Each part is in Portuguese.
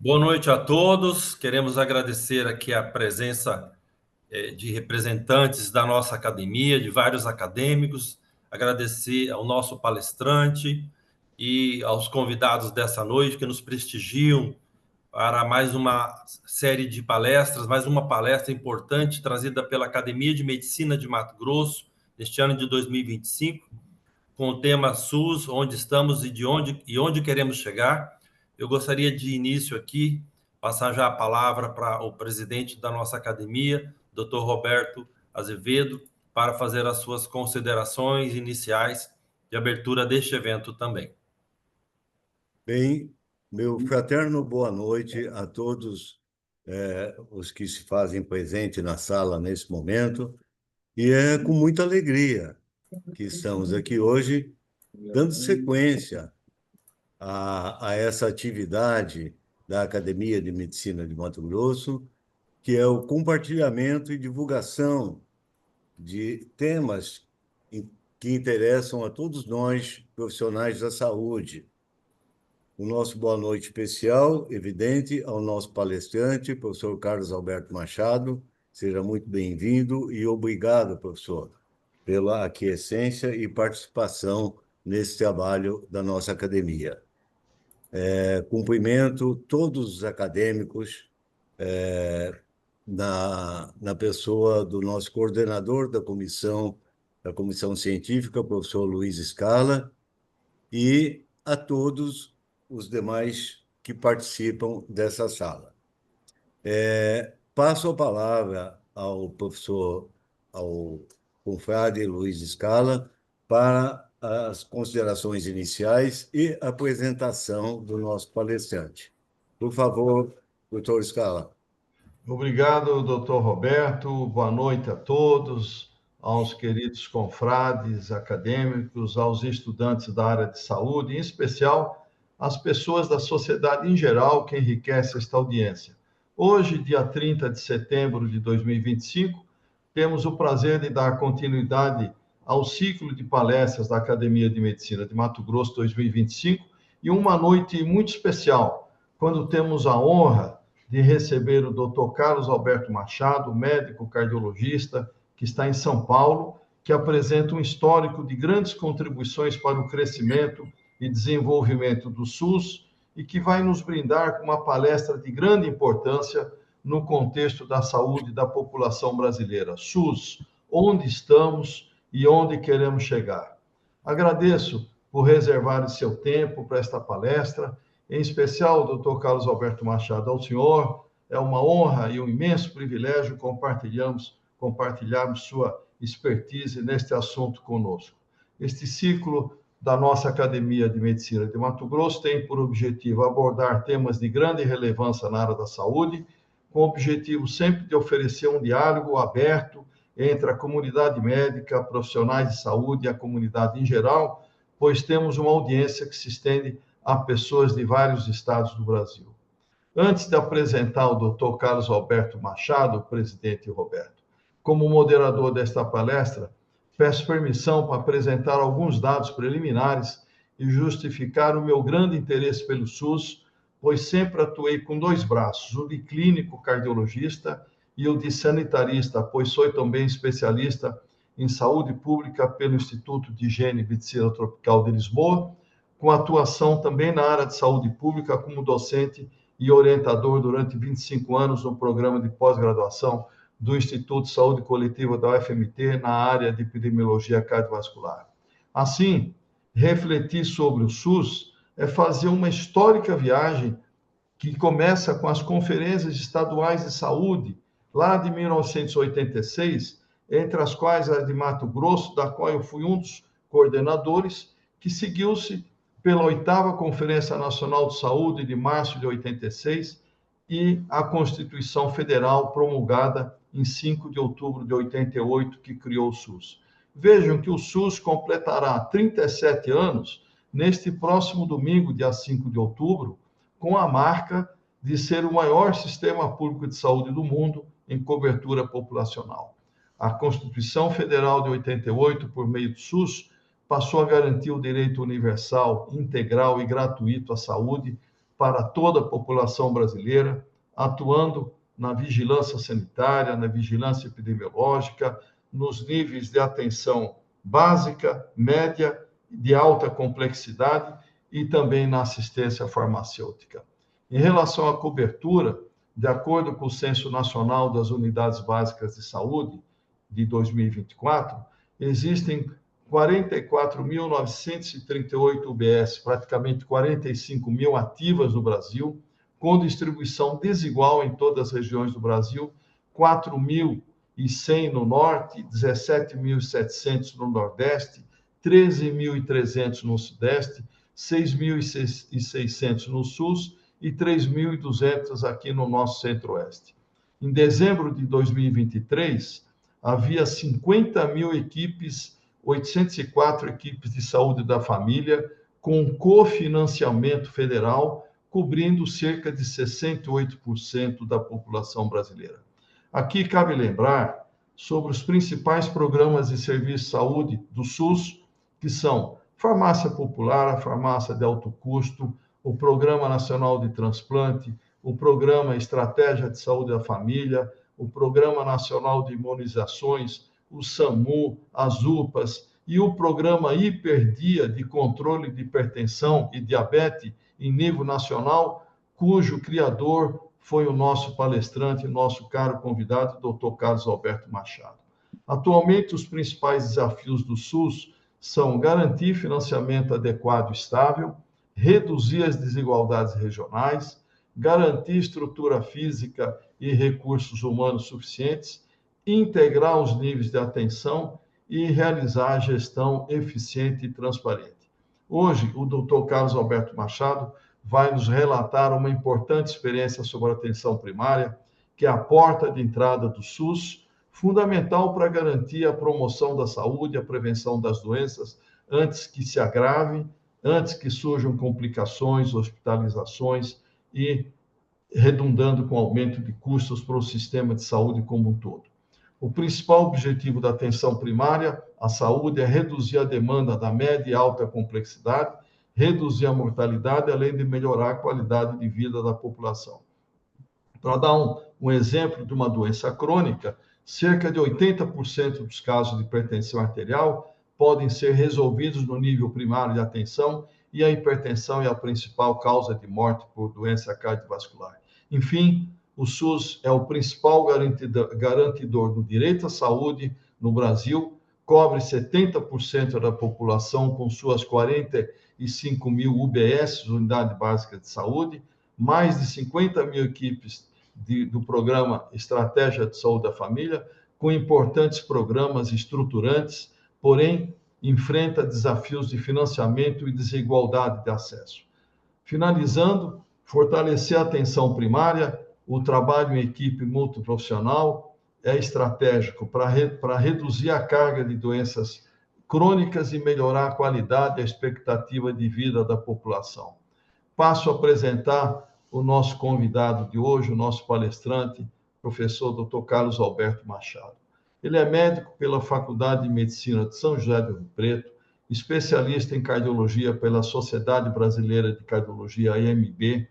Boa noite a todos. Queremos agradecer aqui a presença de representantes da nossa academia, de vários acadêmicos, agradecer ao nosso palestrante e aos convidados dessa noite que nos prestigiam para mais uma série de palestras, mais uma palestra importante trazida pela Academia de Medicina de Mato Grosso, neste ano de 2025, com o tema SUS, onde estamos e onde queremos chegar. Eu gostaria de início aqui passar já a palavra para o presidente da nossa academia, Dr. Roberto Azevedo, para fazer as suas considerações iniciais de abertura deste evento também. Bem, meu fraterno boa noite a todos os que se fazem presente na sala nesse momento, e é com muita alegria que estamos aqui hoje, dando sequência a essa atividade da Academia de Medicina de Mato Grosso, que é o compartilhamento e divulgação de temas que interessam a todos nós, profissionais da saúde. O nosso boa noite especial, evidente, ao nosso palestrante, professor Carlos Alberto Machado. Seja muito bem-vindo e obrigado, professor, pela aquiescência e participação nesse trabalho da nossa academia. Cumprimento todos os acadêmicos, na pessoa do nosso coordenador da comissão científica, professor Luiz Scala, e a todos os demais que participam dessa sala. Passo a palavra ao confrade Luiz Scala, para as considerações iniciais e apresentação do nosso palestrante. Por favor, doutor Scala. Obrigado, doutor Roberto. Boa noite a todos, aos queridos confrades acadêmicos, aos estudantes da área de saúde, em especial às pessoas da sociedade em geral que enriquece esta audiência. Hoje, dia 30 de setembro de 2025, temos o prazer de dar continuidade ao ciclo de palestras da Academia de Medicina de Mato Grosso 2025 e uma noite muito especial, quando temos a honra de receber o Dr. Carlos Alberto Machado, médico cardiologista, que está em São Paulo, que apresenta um histórico de grandes contribuições para o crescimento e desenvolvimento do SUS e que vai nos brindar com uma palestra de grande importância no contexto da saúde da população brasileira. SUS, onde estamos e onde queremos chegar. Agradeço por reservar seu tempo para esta palestra, em especial, doutor Carlos Alberto Machado, ao senhor. É uma honra e um imenso privilégio compartilharmos sua expertise neste assunto conosco. Este ciclo da nossa Academia de Medicina de Mato Grosso tem por objetivo abordar temas de grande relevância na área da saúde, com o objetivo sempre de oferecer um diálogo aberto entre a comunidade médica, profissionais de saúde e a comunidade em geral, pois temos uma audiência que se estende a pessoas de vários estados do Brasil. Antes de apresentar o Dr. Carlos Alberto Machado, presidente Roberto, como moderador desta palestra, peço permissão para apresentar alguns dados preliminares e justificar o meu grande interesse pelo SUS, pois sempre atuei com dois braços, o de clínico cardiologista e o de sanitarista, pois sou também especialista em saúde pública pelo Instituto de Higiene e Medicina Tropical de Lisboa, com atuação também na área de saúde pública como docente e orientador durante 25 anos no programa de pós-graduação do Instituto de Saúde Coletiva da UFMT na área de epidemiologia cardiovascular. Assim, refletir sobre o SUS é fazer uma histórica viagem que começa com as conferências estaduais de saúde, lá de 1986, entre as quais a de Mato Grosso, da qual eu fui um dos coordenadores, que seguiu-se pela 8ª Conferência Nacional de Saúde de março de 86 e a Constituição Federal promulgada em 5 de outubro de 88, que criou o SUS. Vejam que o SUS completará 37 anos neste próximo domingo, dia 5 de outubro, com a marca de ser o maior sistema público de saúde do mundo em cobertura populacional. A Constituição Federal de 88, por meio do SUS, passou a garantir o direito universal, integral e gratuito à saúde para toda a população brasileira, atuando na vigilância sanitária, na vigilância epidemiológica, nos níveis de atenção básica, média, de alta complexidade e também na assistência farmacêutica. Em relação à cobertura, de acordo com o Censo Nacional das Unidades Básicas de Saúde de 2024, existem 44.938 UBS, praticamente 45 mil ativas no Brasil, com distribuição desigual em todas as regiões do Brasil, 4.100 no Norte, 17.700 no Nordeste, 13.300 no Sudeste, 6.600 no Sul e 3.200 aqui no nosso Centro-Oeste. Em dezembro de 2023, havia 50 mil equipes, 804 equipes de saúde da família, com cofinanciamento federal, cobrindo cerca de 68% da população brasileira. Aqui cabe lembrar sobre os principais programas de serviço de saúde do SUS, que são Farmácia Popular, a farmácia de alto custo, o Programa Nacional de Transplante, o Programa Estratégia de Saúde da Família, o Programa Nacional de Imunizações, o SAMU, as UPAs e o Programa Hiperdia de Controle de Hipertensão e Diabetes em nível nacional, cujo criador foi o nosso palestrante, nosso caro convidado, Dr. Carlos Alberto Machado. Atualmente, os principais desafios do SUS são garantir financiamento adequado e estável, reduzir as desigualdades regionais, garantir estrutura física e recursos humanos suficientes, integrar os níveis de atenção e realizar a gestão eficiente e transparente. Hoje, o Dr. Carlos Alberto Machado vai nos relatar uma importante experiência sobre a atenção primária, que é a porta de entrada do SUS, fundamental para garantir a promoção da saúde, a prevenção das doenças, antes que se agravem, antes que surjam complicações, hospitalizações e redundando com aumento de custos para o sistema de saúde como um todo. O principal objetivo da atenção primária à saúde é reduzir a demanda da média e alta complexidade, reduzir a mortalidade, além de melhorar a qualidade de vida da população. Para dar um exemplo de uma doença crônica, cerca de 80% dos casos de hipertensão arterial podem ser resolvidos no nível primário de atenção e a hipertensão é a principal causa de morte por doença cardiovascular. Enfim, o SUS é o principal garantidor do direito à saúde no Brasil, cobre 70% da população com suas 45 mil UBS, Unidade Básica de Saúde, mais de 50 mil equipes do programa Estratégia de Saúde da Família, com importantes programas estruturantes, porém, enfrenta desafios de financiamento e desigualdade de acesso. Finalizando, fortalecer a atenção primária, o trabalho em equipe multiprofissional é estratégico para reduzir a carga de doenças crônicas e melhorar a qualidade e a expectativa de vida da população. Passo a apresentar o nosso convidado de hoje, o nosso palestrante, professor Dr. Carlos Alberto Machado. Ele é médico pela Faculdade de Medicina de São José do Rio Preto, especialista em cardiologia pela Sociedade Brasileira de Cardiologia, AMB,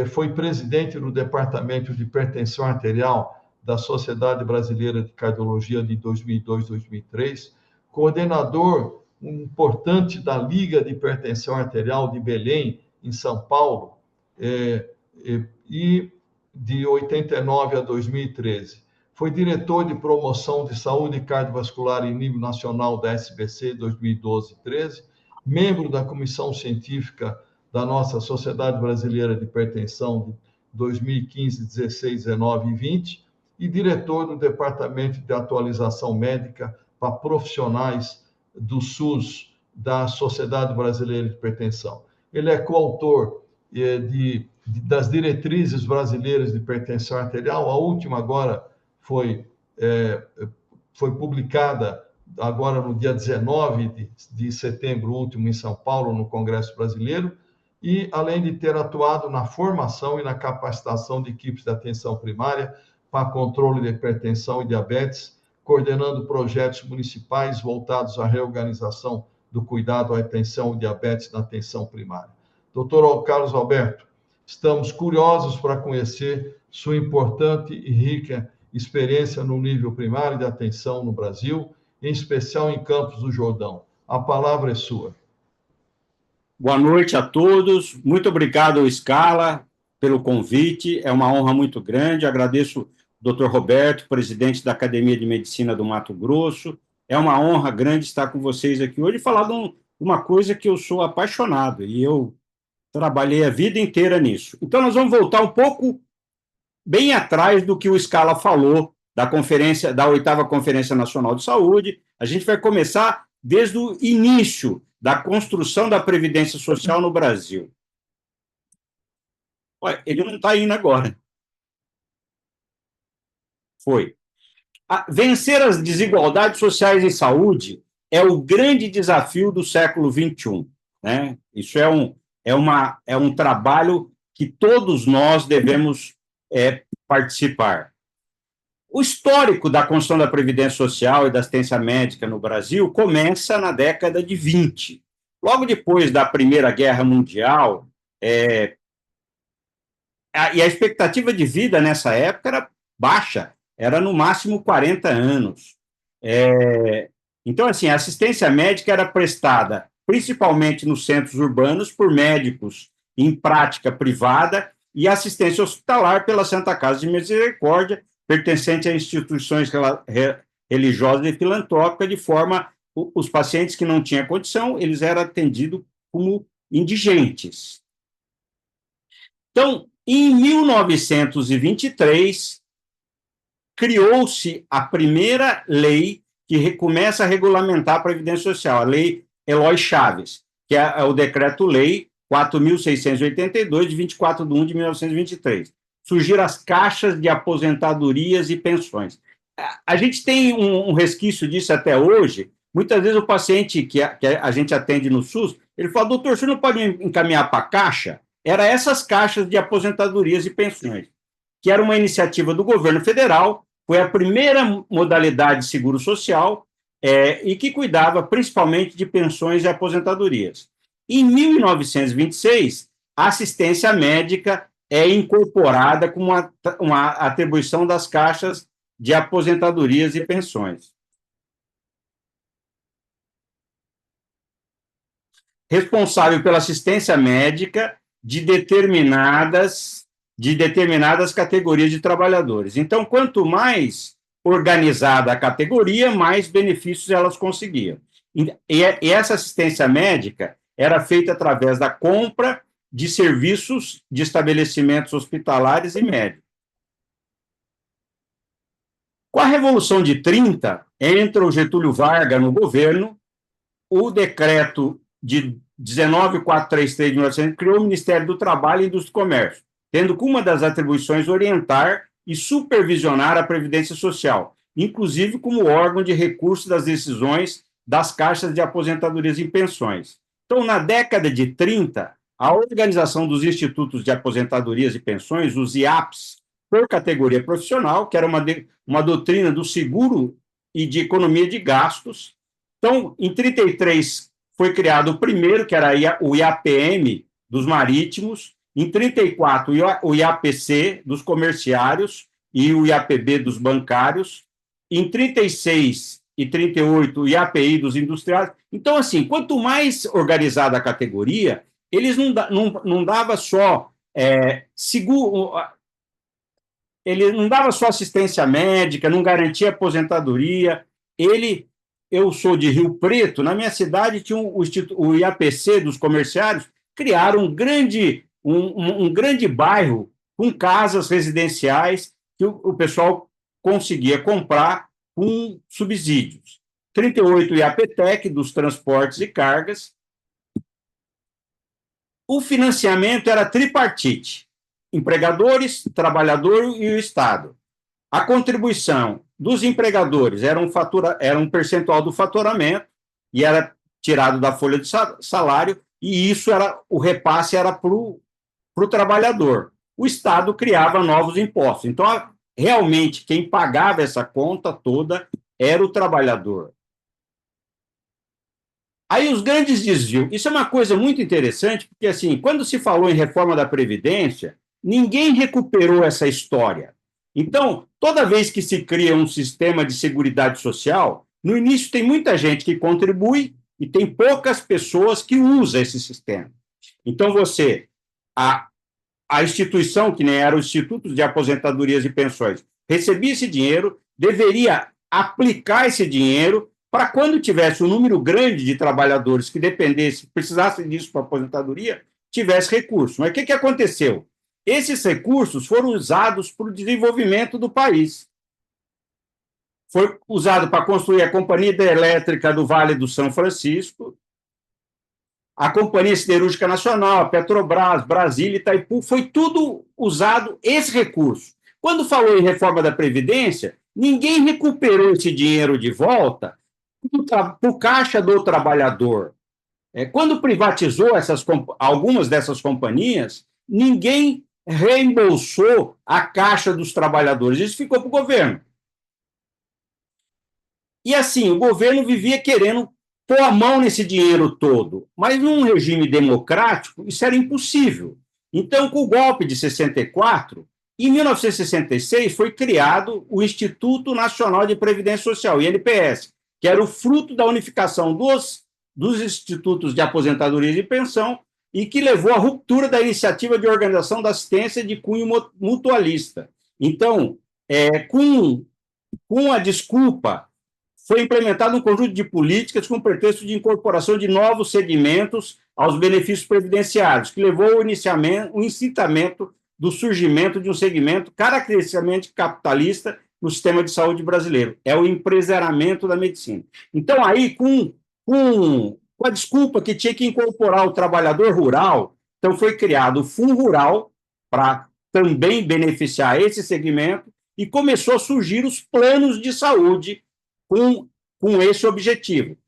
foi presidente do Departamento de Hipertensão Arterial da Sociedade Brasileira de Cardiologia de 2002-2003, coordenador importante da Liga de Hipertensão Arterial de Belém, em São Paulo, e de 89 a 2013. Foi diretor de promoção de saúde cardiovascular em nível nacional da SBC 2012-13, membro da comissão científica da nossa Sociedade Brasileira de Hipertensão de 2015, 16, 19 e 20, e diretor do Departamento de Atualização Médica para profissionais do SUS da Sociedade Brasileira de Hipertensão. Ele é coautor das diretrizes brasileiras de hipertensão arterial. A última agora foi publicada agora no dia 19 de setembro último em São Paulo, no Congresso Brasileiro, e além de ter atuado na formação e na capacitação de equipes de atenção primária para controle de hipertensão e diabetes, coordenando projetos municipais voltados à reorganização do cuidado à atenção e diabetes na atenção primária. Doutor Carlos Alberto, estamos curiosos para conhecer sua importante e rica experiência no nível primário de atenção no Brasil, em especial em Campos do Jordão. A palavra é sua. Boa noite a todos. Muito obrigado, Scala, pelo convite. É uma honra muito grande. Agradeço o Dr. Roberto, presidente da Academia de Medicina do Mato Grosso. É uma honra grande estar com vocês aqui hoje e falar de uma coisa que eu sou apaixonado e eu trabalhei a vida inteira nisso. Então, nós vamos voltar um pouco bem atrás do que o Scala falou da 8ª Conferência Nacional de Saúde. A gente vai começar desde o início da construção da Previdência Social no Brasil. Olha, ele não está indo agora. Foi. Vencer as desigualdades sociais em saúde é o grande desafio do século XXI. Né? Isso é um trabalho que todos nós devemos participar. O histórico da construção da Previdência Social e da assistência médica no Brasil começa na década de 20. Logo depois da Primeira Guerra Mundial, e a expectativa de vida nessa época era baixa, era no máximo 40 anos. Então, assim, a assistência médica era prestada principalmente nos centros urbanos por médicos em prática privada e assistência hospitalar pela Santa Casa de Misericórdia, pertencente a instituições religiosas e filantrópicas, de forma os pacientes que não tinham condição, eles eram atendidos como indigentes. Então, em 1923, criou-se a primeira lei que começa a regulamentar a Previdência Social, a Lei Eloy Chaves, que é o Decreto-Lei 4.682, de 24 de 1 de 1923. Surgiram as caixas de aposentadorias e pensões. A gente tem um resquício disso até hoje. Muitas vezes o paciente que a gente atende no SUS, ele fala, doutor, você não pode encaminhar para a caixa? Era essas caixas de aposentadorias e pensões, que era uma iniciativa do governo federal, foi a primeira modalidade de seguro social e que cuidava principalmente de pensões e aposentadorias. Em 1926, a assistência médica é incorporada com uma atribuição das caixas de aposentadorias e pensões. Responsável pela assistência médica de determinadas categorias de trabalhadores. Então, quanto mais organizada a categoria, mais benefícios elas conseguiam. E essa assistência médica era feita através da compra de serviços de estabelecimentos hospitalares e médicos. Com a Revolução de 30, entra o Getúlio Vargas no governo, o decreto de 19.433 de 1900 criou o Ministério do Trabalho e Indústria e Comércio, tendo como uma das atribuições orientar e supervisionar a Previdência Social, inclusive como órgão de recurso das decisões das caixas de aposentadorias e pensões. Então, na década de 30, a organização dos institutos de aposentadorias e pensões, os IAPs, por categoria profissional, que era uma doutrina do seguro e de economia de gastos. Então, em 33, foi criado o primeiro, que era o IAPM dos marítimos, em 34, o IAPC dos comerciários e o IAPB dos bancários, em 36 e 38, o IAPI dos industriais. Então, assim, quanto mais organizada a categoria, eles não dava só seguro, ele não dava só assistência médica, não garantia aposentadoria. Eu sou de Rio Preto, na minha cidade tinha o IAPC dos comerciários, criaram um grande bairro com casas residenciais que o pessoal conseguia comprar com subsídios. 38, o IAPTEC, dos transportes e cargas. O financiamento era tripartite, empregadores, trabalhador e o Estado. A contribuição dos empregadores era um percentual do faturamento e era tirado da folha de salário, e o repasse era para o trabalhador. O Estado criava novos impostos. Então, realmente, quem pagava essa conta toda era o trabalhador. Aí os grandes desvios. Isso é uma coisa muito interessante, porque assim, quando se falou em reforma da Previdência, ninguém recuperou essa história. Então, toda vez que se cria um sistema de seguridade social, no início tem muita gente que contribui e tem poucas pessoas que usam esse sistema. Então, a instituição, que nem era o Instituto de Aposentadorias e Pensões, recebia esse dinheiro, deveria aplicar esse dinheiro para quando tivesse um número grande de trabalhadores que dependesse, precisassem disso para aposentadoria, tivesse recurso. Mas o que aconteceu? Esses recursos foram usados para o desenvolvimento do país. Foi usado para construir a Companhia Hidrelétrica do Vale do São Francisco, a Companhia Siderúrgica Nacional, a Petrobras, Brasília, Itaipu, foi tudo usado esse recurso. Quando falou em reforma da Previdência, ninguém recuperou esse dinheiro de volta para o caixa do trabalhador. Quando privatizou algumas dessas companhias, ninguém reembolsou a caixa dos trabalhadores. Isso ficou para o governo. E assim, o governo vivia querendo pôr a mão nesse dinheiro todo, mas num regime democrático isso era impossível. Então, com o golpe de 64, em 1966 foi criado o Instituto Nacional de Previdência Social, INPS, que era o fruto da unificação dos institutos de aposentadoria e pensão e que levou à ruptura da iniciativa de organização da assistência de cunho mutualista. Então, com a desculpa, foi implementado um conjunto de políticas com pretexto de incorporação de novos segmentos aos benefícios previdenciários, que levou ao incitamento do surgimento de um segmento caracteristicamente capitalista no sistema de saúde brasileiro. É o empresariamento da medicina. Então, aí, com a desculpa que tinha que incorporar o trabalhador rural, então foi criado o Fundo Rural para também beneficiar esse segmento e começou a surgir os planos de saúde com esse objetivo.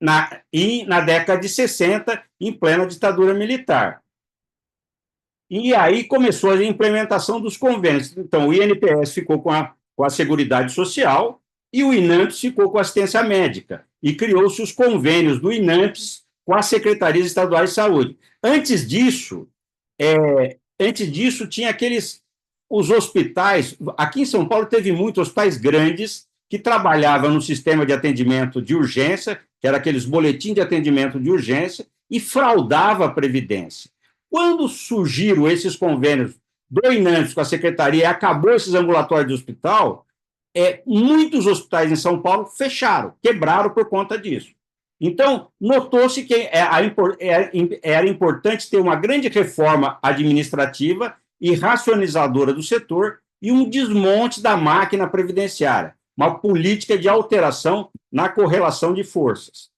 Na década de 60, em plena ditadura militar. E aí começou a implementação dos convênios. Então, o INPS ficou com a Seguridade Social e o INAMPS ficou com a assistência médica. E criou-se os convênios do INAMPS com as Secretarias Estaduais de Saúde. Antes disso, tinha os hospitais. Aqui em São Paulo teve muitos hospitais grandes que trabalhavam no sistema de atendimento de urgência, que era aqueles boletins de atendimento de urgência, e fraudava a Previdência. Quando surgiram esses convênios do INAMPS com a Secretaria e acabou esses ambulatórios de hospital, muitos hospitais em São Paulo fecharam, quebraram por conta disso. Então, notou-se que era importante ter uma grande reforma administrativa e racionalizadora do setor e um desmonte da máquina previdenciária, uma política de alteração na correlação de forças.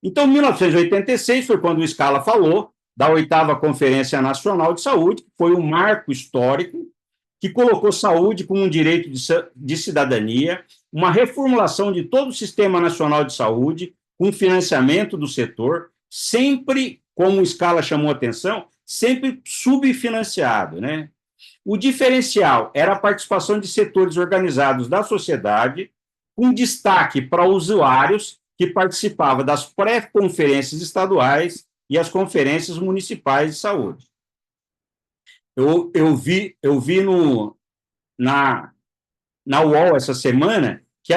Então, em 1986 foi quando o Scala falou da 8ª Conferência Nacional de Saúde, que foi um marco histórico, que colocou saúde como um direito de cidadania, uma reformulação de todo o Sistema Nacional de Saúde, com financiamento do setor, sempre, como o Scala chamou a atenção, sempre subfinanciado, né? O diferencial era a participação de setores organizados da sociedade, com destaque para usuários que participavam das pré-conferências estaduais e as conferências municipais de saúde. Eu vi na UOL essa semana que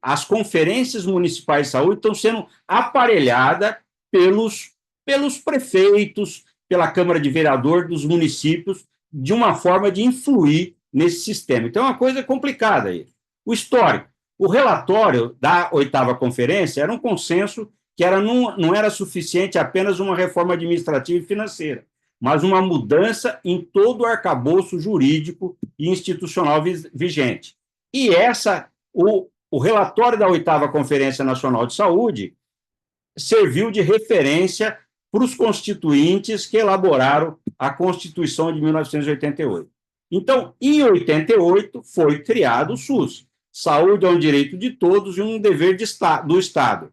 as conferências municipais de saúde estão sendo aparelhadas pelos prefeitos, pela Câmara de Vereadores dos municípios, de uma forma de influir nesse sistema. Então, é uma coisa complicada aí. O histórico. O relatório da 8ª Conferência era um consenso que não era suficiente apenas uma reforma administrativa e financeira, mas uma mudança em todo o arcabouço jurídico e institucional vigente. E o relatório da 8ª Conferência Nacional de Saúde serviu de referência para os constituintes que elaboraram a Constituição de 1988. Então, em 88, foi criado o SUS. Saúde é um direito de todos e um dever do Estado,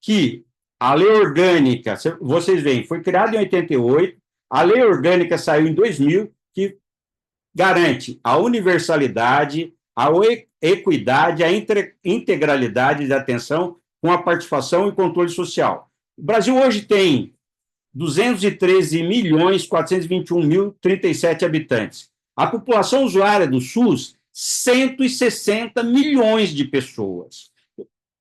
que a lei orgânica, vocês veem, foi criada em 88, a lei orgânica saiu em 2000, que garante a universalidade, a equidade, a integralidade da atenção com a participação e controle social. O Brasil hoje tem 213.421.037 habitantes. A população usuária do SUS, 160 milhões de pessoas.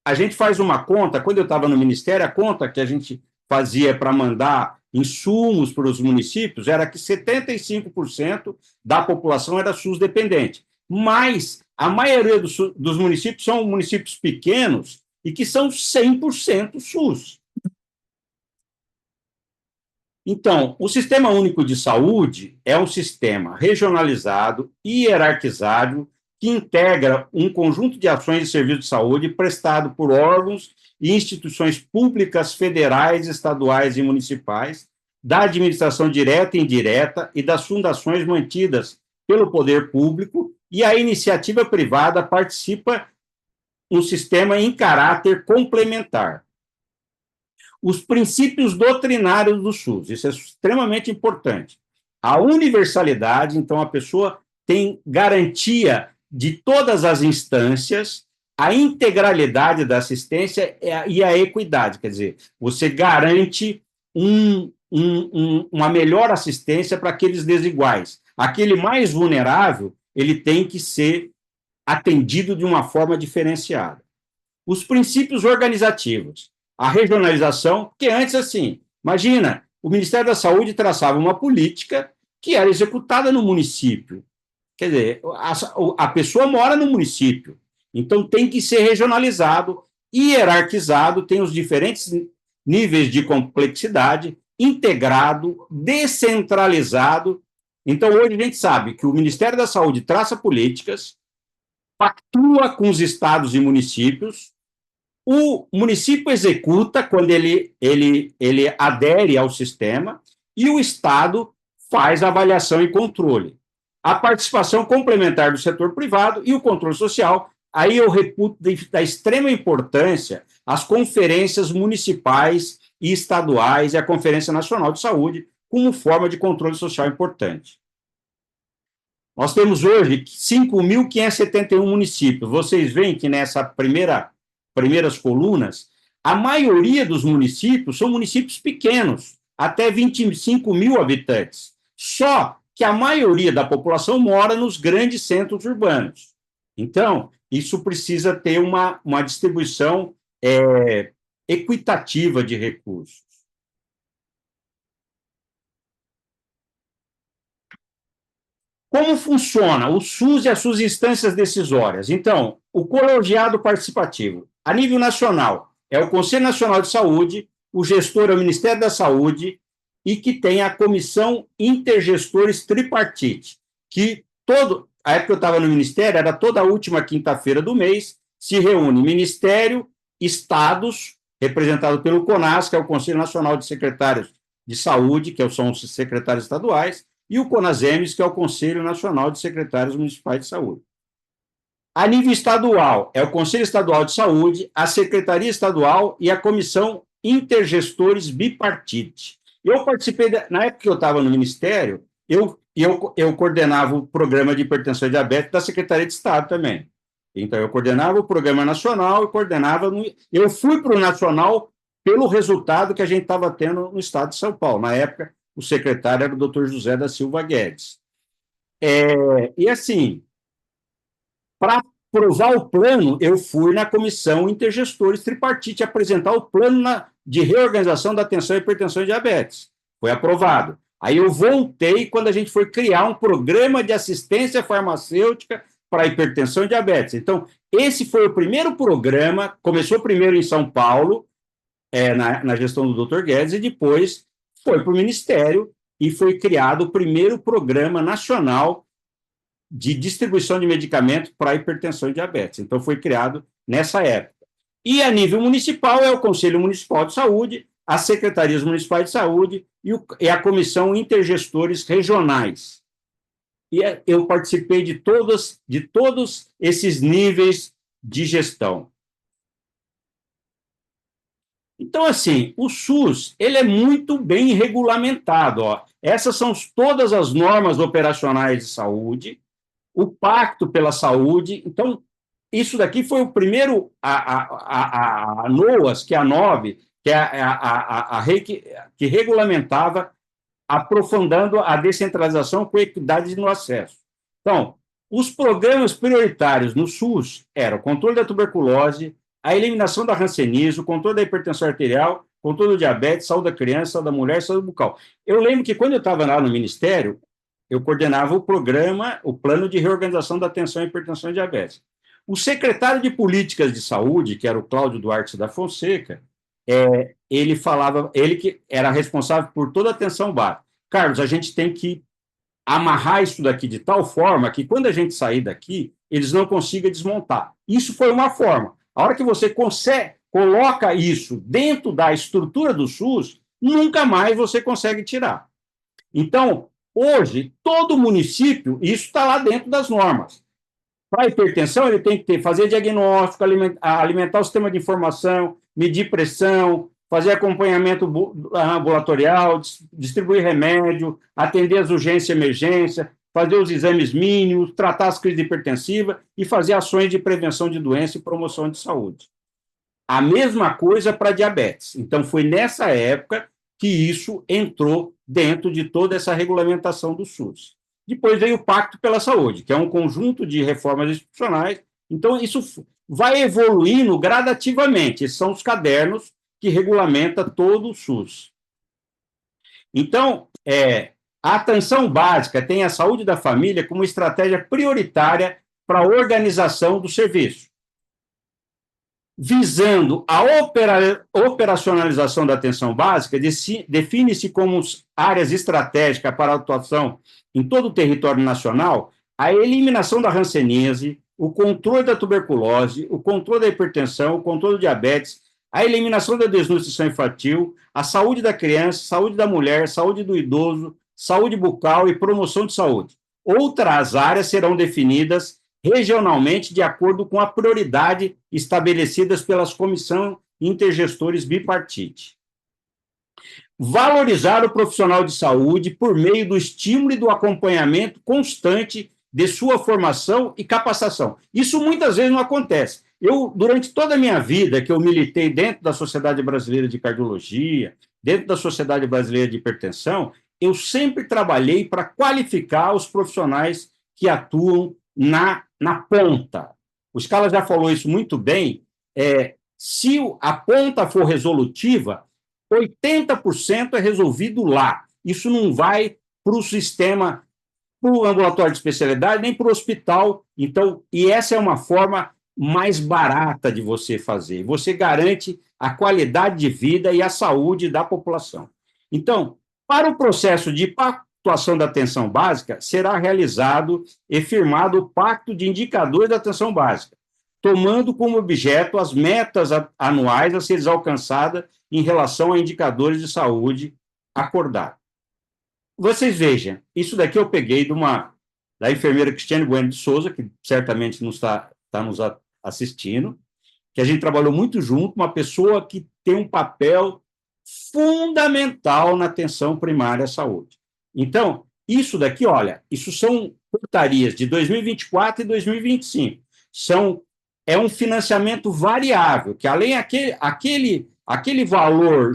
A gente faz uma conta, quando eu estava no Ministério, a conta que a gente fazia para mandar insumos para os municípios era que 75% da população era SUS dependente. Mas a maioria dos municípios são municípios pequenos e que são 100% SUS. Então, o Sistema Único de Saúde é um sistema regionalizado e hierarquizado que integra um conjunto de ações de serviço de saúde prestado por órgãos e instituições públicas federais, estaduais e municipais, da administração direta e indireta e das fundações mantidas pelo poder público, e a iniciativa privada participa no sistema em caráter complementar. Os princípios doutrinários do SUS, isso é extremamente importante. A universalidade, então, a pessoa tem garantia de todas as instâncias, a integralidade da assistência e a equidade, quer dizer, você garante uma melhor assistência para aqueles desiguais. Aquele mais vulnerável, ele tem que ser atendido de uma forma diferenciada. Os princípios organizativos, a regionalização, que antes, assim, imagina, o Ministério da Saúde traçava uma política que era executada no município. Quer dizer, a pessoa mora no município, então tem que ser regionalizado, hierarquizado, tem os diferentes níveis de complexidade, integrado, descentralizado. Então, hoje a gente sabe que o Ministério da Saúde traça políticas, pactua com os estados e municípios, o município executa quando ele adere ao sistema e o Estado faz avaliação e controle. A participação complementar do setor privado e o controle social, aí eu reputo da extrema importância as conferências municipais e estaduais e a Conferência Nacional de Saúde como forma de controle social importante. Nós temos hoje 5.571 municípios. Vocês veem que nessa primeiras colunas, a maioria dos municípios são municípios pequenos, até 25 mil habitantes. Só que a maioria da população mora nos grandes centros urbanos. Então, isso precisa ter uma distribuição equitativa de recursos. Como funciona o SUS e as suas instâncias decisórias? Então, o colegiado participativo, a nível nacional, é o Conselho Nacional de Saúde, o gestor é o Ministério da Saúde, e que tem a Comissão Intergestores Tripartite, que a época que eu estava no Ministério, era toda a última quinta-feira do mês, se reúne Ministério, Estados, representado pelo CONAS, que é o Conselho Nacional de Secretários de Saúde, que são os secretários estaduais, e o CONASEMES, que é o Conselho Nacional de Secretários Municipais de Saúde. A nível estadual, é o Conselho Estadual de Saúde, a Secretaria Estadual e a Comissão Intergestores Bipartite. Eu participei, na época que eu estava no Ministério, eu coordenava o programa de hipertensão e diabetes da Secretaria de Estado também. Então, eu coordenava o programa nacional e coordenava... Eu fui para o nacional pelo resultado que a gente estava tendo no estado de São Paulo. Na época, o secretário era o doutor José da Silva Guedes. E, assim, para aprovar o plano, eu fui na Comissão Intergestores Tripartite apresentar o plano de reorganização da atenção à hipertensão e diabetes. Foi aprovado. Aí eu voltei quando a gente foi criar um programa de assistência farmacêutica para hipertensão e diabetes. Então, esse foi o primeiro programa, começou primeiro em São Paulo, na gestão do Dr. Guedes, e depois foi para o Ministério e foi criado o primeiro programa nacional de distribuição de medicamentos para hipertensão e diabetes. Então, foi criado nessa época. E, a nível municipal, é o Conselho Municipal de Saúde, as Secretarias Municipais de Saúde e a Comissão Intergestores Regionais. E eu participei de todos esses níveis de gestão. Então, assim, o SUS ele é muito bem regulamentado. Essas são todas as normas operacionais de saúde, o Pacto pela Saúde. Então, isso daqui foi o primeiro, a NOAS, que é a 9, que é a lei que regulamentava, aprofundando a descentralização com equidade no acesso. Então, os programas prioritários no SUS eram o controle da tuberculose, a eliminação da hanseníase, o controle da hipertensão arterial, controle do diabetes, saúde da criança, saúde da mulher, saúde bucal. Eu lembro que, quando eu estava lá no Ministério, eu coordenava o programa, o plano de reorganização da atenção à hipertensão e diabetes. O secretário de Políticas de Saúde, que era o Cláudio Duarte da Fonseca, ele que era responsável por toda a atenção básica. Carlos, a gente tem que amarrar isso daqui de tal forma que, quando a gente sair daqui, eles não consigam desmontar. Isso foi uma forma. A hora que você coloca isso dentro da estrutura do SUS, nunca mais você consegue tirar. Então, hoje, todo município, isso está lá dentro das normas. Para a hipertensão, ele tem que fazer diagnóstico, alimentar o sistema de informação, medir pressão, fazer acompanhamento ambulatorial, distribuir remédio, atender as urgências e emergência, fazer os exames mínimos, tratar as crises hipertensivas e fazer ações de prevenção de doença e promoção de saúde. A mesma coisa para diabetes. Então, foi nessa época que isso entrou dentro de toda essa regulamentação do SUS. Depois veio o Pacto pela Saúde, que é um conjunto de reformas institucionais. Então, isso vai evoluindo gradativamente. Esses são os cadernos que regulamenta todo o SUS. Então, a atenção básica tem a saúde da família como estratégia prioritária para a organização do serviço, visando a operacionalização da atenção básica. Define-se como áreas estratégicas para a atuação em todo o território nacional a eliminação da hanseníase, o controle da tuberculose, o controle da hipertensão, o controle do diabetes, a eliminação da desnutrição infantil, a saúde da criança, saúde da mulher, saúde do idoso, saúde bucal e promoção de saúde. Outras áreas serão definidas regionalmente de acordo com a prioridade estabelecidas pelas comissões intergestores bipartite. Valorizar o profissional de saúde por meio do estímulo e do acompanhamento constante de sua formação e capacitação. Isso muitas vezes não acontece. Eu, durante toda a minha vida, que eu militei dentro da Sociedade Brasileira de Cardiologia, dentro da Sociedade Brasileira de Hipertensão, eu sempre trabalhei para qualificar os profissionais que atuam na ponta. O Scala já falou isso muito bem. Se a ponta for resolutiva, 80% é resolvido lá. Isso não vai para o sistema, para o ambulatório de especialidade, nem para o hospital. Então, e essa é uma forma mais barata de você fazer. Você garante a qualidade de vida e a saúde da população. Então, para o processo de pactuação da atenção básica, será realizado e firmado o Pacto de Indicadores da Atenção Básica, tomando como objeto as metas anuais a serem alcançadas em relação a indicadores de saúde acordados. Vocês vejam, isso daqui eu peguei da enfermeira Cristiane Bueno de Souza, que certamente nos está nos assistindo, que a gente trabalhou muito junto, uma pessoa que tem um papel fundamental na atenção primária à saúde. Então, isso daqui, olha, isso são portarias de 2024 e 2025. É um financiamento variável, que além aquele valor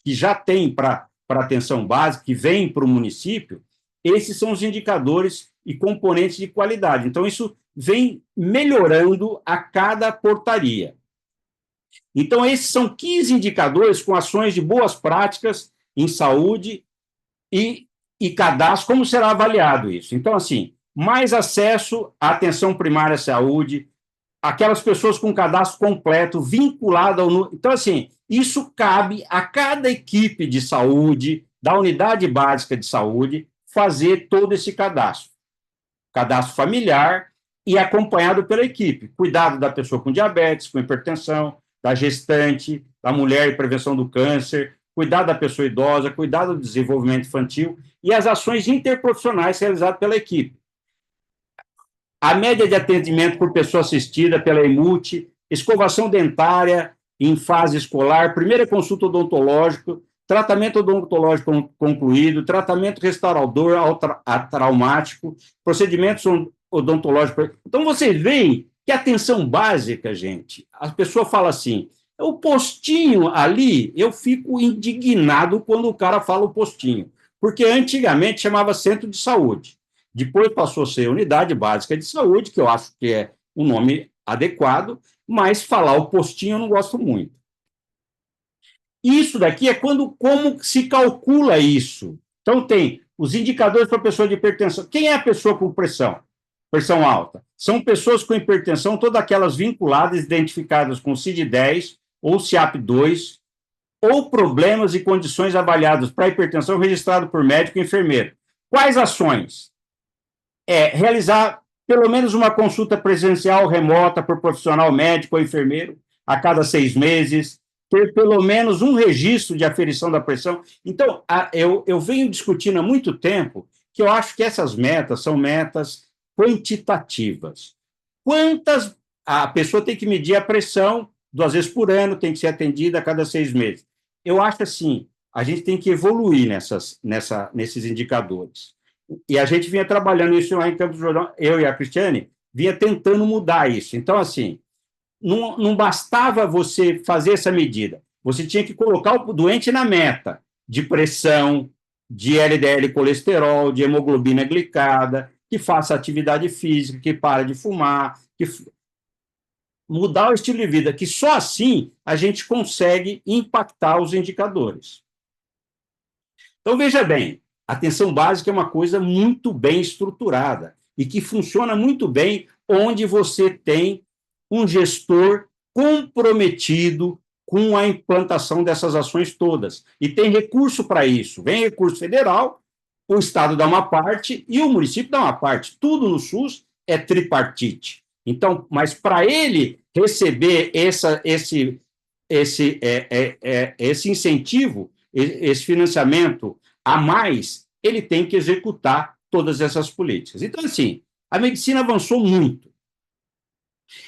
que já tem para atenção básica, que vem para o município, esses são os indicadores e componentes de qualidade. Então, isso vem melhorando a cada portaria. Então, esses são 15 indicadores com ações de boas práticas em saúde e cadastro. Como será avaliado isso? Então, assim, mais acesso à atenção primária à saúde, aquelas pessoas com cadastro completo, vinculado ao... Então, assim, isso cabe a cada equipe de saúde, da unidade básica de saúde, fazer todo esse cadastro. Cadastro familiar e acompanhado pela equipe. Cuidado da pessoa com diabetes, com hipertensão, da gestante, da mulher e prevenção do câncer, cuidado da pessoa idosa, cuidado do desenvolvimento infantil e as ações interprofissionais realizadas pela equipe. A média de atendimento por pessoa assistida pela EMUT, escovação dentária em fase escolar, primeira consulta odontológica, tratamento odontológico concluído, tratamento restaurador traumático, procedimentos odontológicos. Então, vocês veem que a atenção básica, gente, a pessoa fala assim, O postinho ali, eu fico indignado quando o cara fala o postinho, porque antigamente chamava centro de saúde, depois passou a ser unidade básica de saúde, que eu acho que é um nome adequado, mas falar o postinho eu não gosto muito. Isso daqui é como se calcula isso. Então, tem os indicadores para a pessoa de hipertensão. Quem é a pessoa com pressão alta? São pessoas com hipertensão, todas aquelas vinculadas, identificadas com CID-10 ou CIAP-2, ou problemas e condições avaliados para hipertensão registrado por médico e enfermeiro. Quais ações? Realizar pelo menos uma consulta presencial remota por profissional médico ou enfermeiro a cada 6 meses, ter pelo menos um registro de aferição da pressão. Então, eu venho discutindo há muito tempo que eu acho que essas metas são metas quantitativas. A pessoa tem que medir a pressão 2 vezes por ano, tem que ser atendida a cada 6 meses. Eu acho assim, a gente tem que evoluir nesses indicadores. E a gente vinha trabalhando isso lá em Campos do Jordão, eu e a Cristiane, vinha tentando mudar isso. Então, assim, não bastava você fazer essa medida, você tinha que colocar o doente na meta de pressão, de LDL colesterol, de hemoglobina glicada, que faça atividade física, que para de fumar, mudar o estilo de vida, que só assim a gente consegue impactar os indicadores. Então, veja bem, a atenção básica é uma coisa muito bem estruturada e que funciona muito bem onde você tem um gestor comprometido com a implantação dessas ações todas. E tem recurso para isso. Vem recurso federal, o Estado dá uma parte e o município dá uma parte. Tudo no SUS é tripartite. Então, mas para ele receber esse incentivo, esse financiamento a mais, ele tem que executar todas essas políticas. Então, assim, a medicina avançou muito.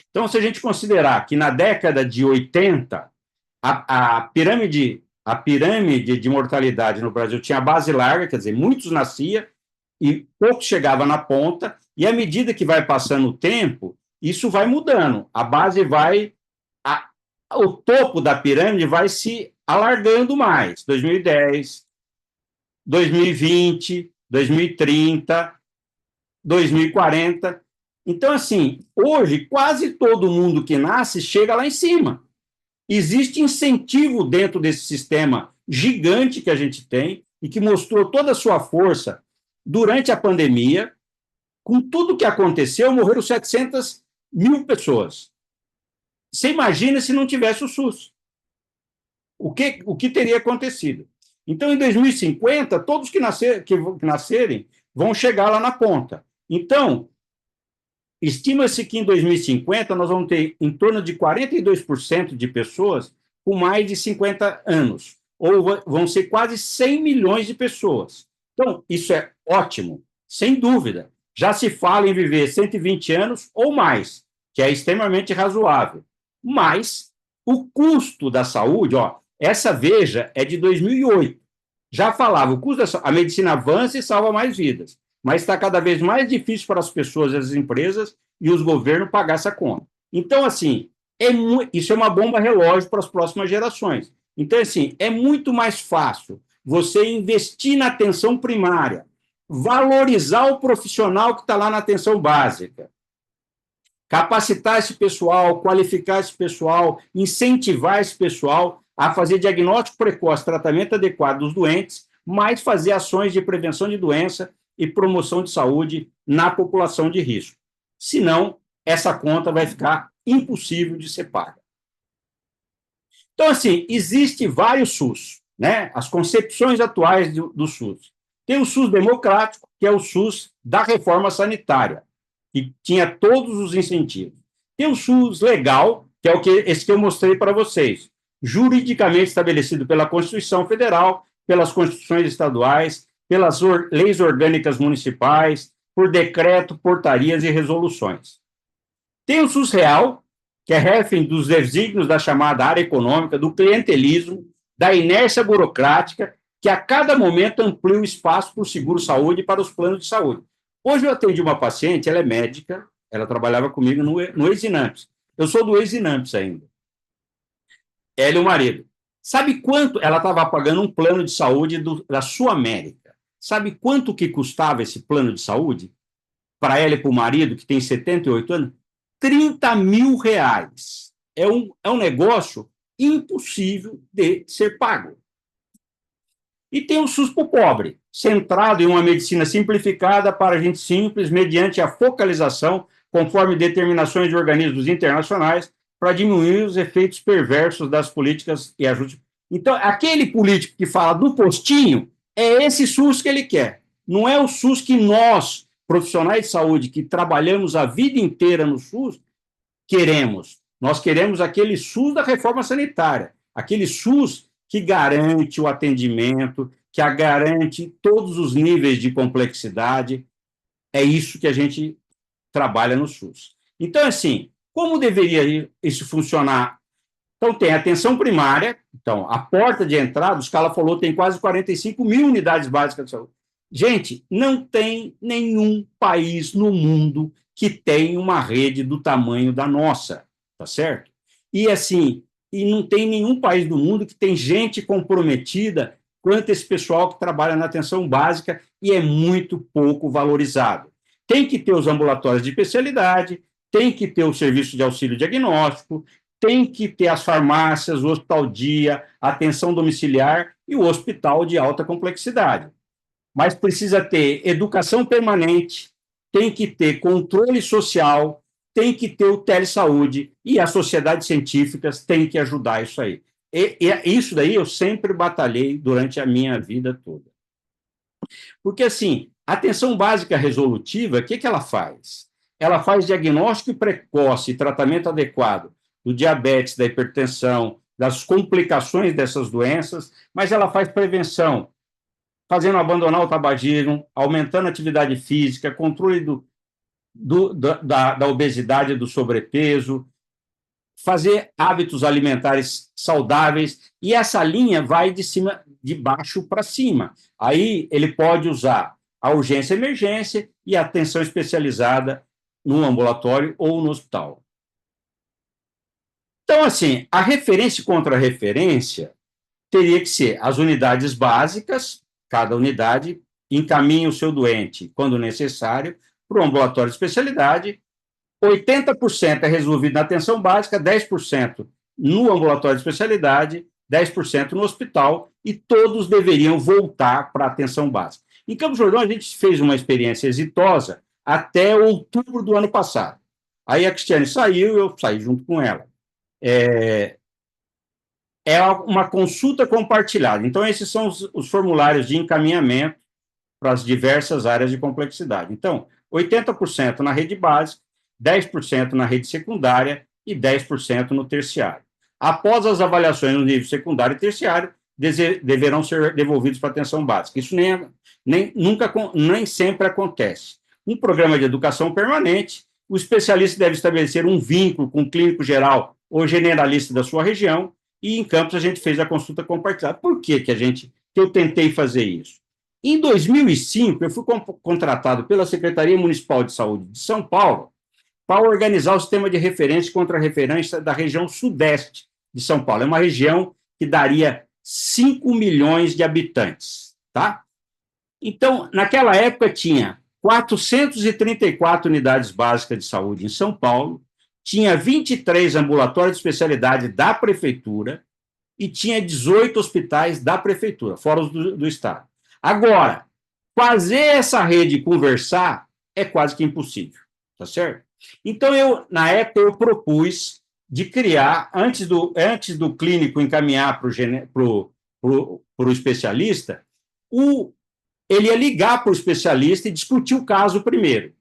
Então, se a gente considerar que na década de 80, a pirâmide de mortalidade no Brasil tinha base larga, quer dizer, muitos nasciam e poucos chegavam na ponta, e à medida que vai passando o tempo, isso vai mudando. A base o topo da pirâmide vai se alargando mais. 2010, 2020, 2030, 2040. Então, assim, hoje, quase todo mundo que nasce chega lá em cima. Existe incentivo dentro desse sistema gigante que a gente tem e que mostrou toda a sua força durante a pandemia. Com tudo que aconteceu, morreram 700 mil pessoas. Você imagina se não tivesse o SUS? O que teria acontecido? Então, em 2050, todos que nascerem vão chegar lá na ponta. Então, estima-se que em 2050 nós vamos ter em torno de 42% de pessoas com mais de 50 anos, ou vão ser quase 100 milhões de pessoas. Então, isso é ótimo, sem dúvida. Já se fala em viver 120 anos ou mais, que é extremamente razoável. Mas o custo da saúde, essa Veja é de 2008. Já falava, a medicina avança e salva mais vidas, mas está cada vez mais difícil para as pessoas, as empresas e os governos pagar essa conta. Então, assim, isso é uma bomba relógio para as próximas gerações. Então, assim, é muito mais fácil você investir na atenção primária, valorizar o profissional que está lá na atenção básica, capacitar esse pessoal, qualificar esse pessoal, incentivar esse pessoal a fazer diagnóstico precoce, tratamento adequado dos doentes, mas fazer ações de prevenção de doença e promoção de saúde na população de risco. Senão, essa conta vai ficar impossível de ser paga. Então, assim, existe vários SUS, né? As concepções atuais do SUS. Tem o SUS democrático, que é o SUS da reforma sanitária, que tinha todos os incentivos. Tem o SUS legal, que é esse que eu mostrei para vocês, juridicamente estabelecido pela Constituição Federal, pelas constituições estaduais, pelas leis orgânicas municipais, por decreto, portarias e resoluções. Tem o SUS real, que é refém dos desígnios da chamada área econômica, do clientelismo, da inércia burocrática, que a cada momento amplia o espaço para o seguro-saúde e para os planos de saúde. Hoje eu atendi uma paciente, ela é médica, ela trabalhava comigo no ex-INAMPS. Eu sou do ex-INAMPS ainda. Ela e o marido. Sabe quanto? Ela estava pagando um plano de saúde da Sul América. Sabe quanto que custava esse plano de saúde? Para ela e para o marido, que tem 78 anos? R$ 30.000. É um negócio impossível de ser pago. E tem o SUS para o pobre, centrado em uma medicina simplificada para gente simples, mediante a focalização, conforme determinações de organismos internacionais, para diminuir os efeitos perversos das políticas e ajustes. Então, aquele político que fala do postinho, é esse SUS que ele quer. Não é o SUS que nós, profissionais de saúde, que trabalhamos a vida inteira no SUS, queremos. Nós queremos aquele SUS da reforma sanitária, aquele SUS que garante o atendimento, que garante todos os níveis de complexidade. É isso que a gente trabalha no SUS. Então, assim, como deveria isso funcionar? Então, tem a atenção primária, então, a porta de entrada, o Scala falou, tem quase 45 mil unidades básicas de saúde. Gente, não tem nenhum país no mundo que tem uma rede do tamanho da nossa, tá certo? E, assim, e não tem nenhum país do mundo que tem gente comprometida quanto esse pessoal que trabalha na atenção básica e é muito pouco valorizado. Tem que ter os ambulatórios de especialidade, tem que ter o serviço de auxílio diagnóstico, tem que ter as farmácias, o hospital-dia, a atenção domiciliar e o hospital de alta complexidade. Mas precisa ter educação permanente, tem que ter controle social, tem que ter o telesaúde e as sociedades científicas têm que ajudar isso aí. E isso daí eu sempre batalhei durante a minha vida toda. Porque, assim, a atenção básica resolutiva, o que ela faz? Ela faz diagnóstico precoce e tratamento adequado do diabetes, da hipertensão, das complicações dessas doenças, mas ela faz prevenção, fazendo abandonar o tabagismo, aumentando a atividade física, controle da obesidade e do sobrepeso, fazer hábitos alimentares saudáveis, e essa linha vai de baixo para cima. Aí ele pode usar a urgência e emergência e a atenção especializada no ambulatório ou no hospital. Então, assim, a referência contra a referência teria que ser as unidades básicas, cada unidade encaminha o seu doente, quando necessário, para o ambulatório de especialidade, 80% é resolvido na atenção básica, 10% no ambulatório de especialidade, 10% no hospital, e todos deveriam voltar para a atenção básica. Em Campos do Jordão, a gente fez uma experiência exitosa até outubro do ano passado. Aí a Cristiane saiu, eu saí junto com ela. É uma consulta compartilhada. Então, esses são os formulários de encaminhamento para as diversas áreas de complexidade. Então, 80% na rede básica, 10% na rede secundária e 10% no terciário. Após as avaliações no nível secundário e terciário, deverão ser devolvidos para a atenção básica. Isso nem sempre acontece. Um programa de educação permanente, o especialista deve estabelecer um vínculo com o clínico geral ou generalista da sua região, e em Campos a gente fez a consulta compartilhada. Por que eu tentei fazer isso? Em 2005, eu fui contratado pela Secretaria Municipal de Saúde de São Paulo para organizar o sistema de referência contra a referência da região sudeste de São Paulo. É uma região que daria 5 milhões de habitantes, tá? Então, naquela época, tinha 434 unidades básicas de saúde em São Paulo, tinha 23 ambulatórios de especialidade da prefeitura e tinha 18 hospitais da prefeitura, fora os do estado. Agora, fazer essa rede conversar é quase que impossível, tá certo? Então, na época, eu propus de criar, antes do clínico encaminhar para o especialista, ele ia ligar para o especialista e discutir o caso primeiro.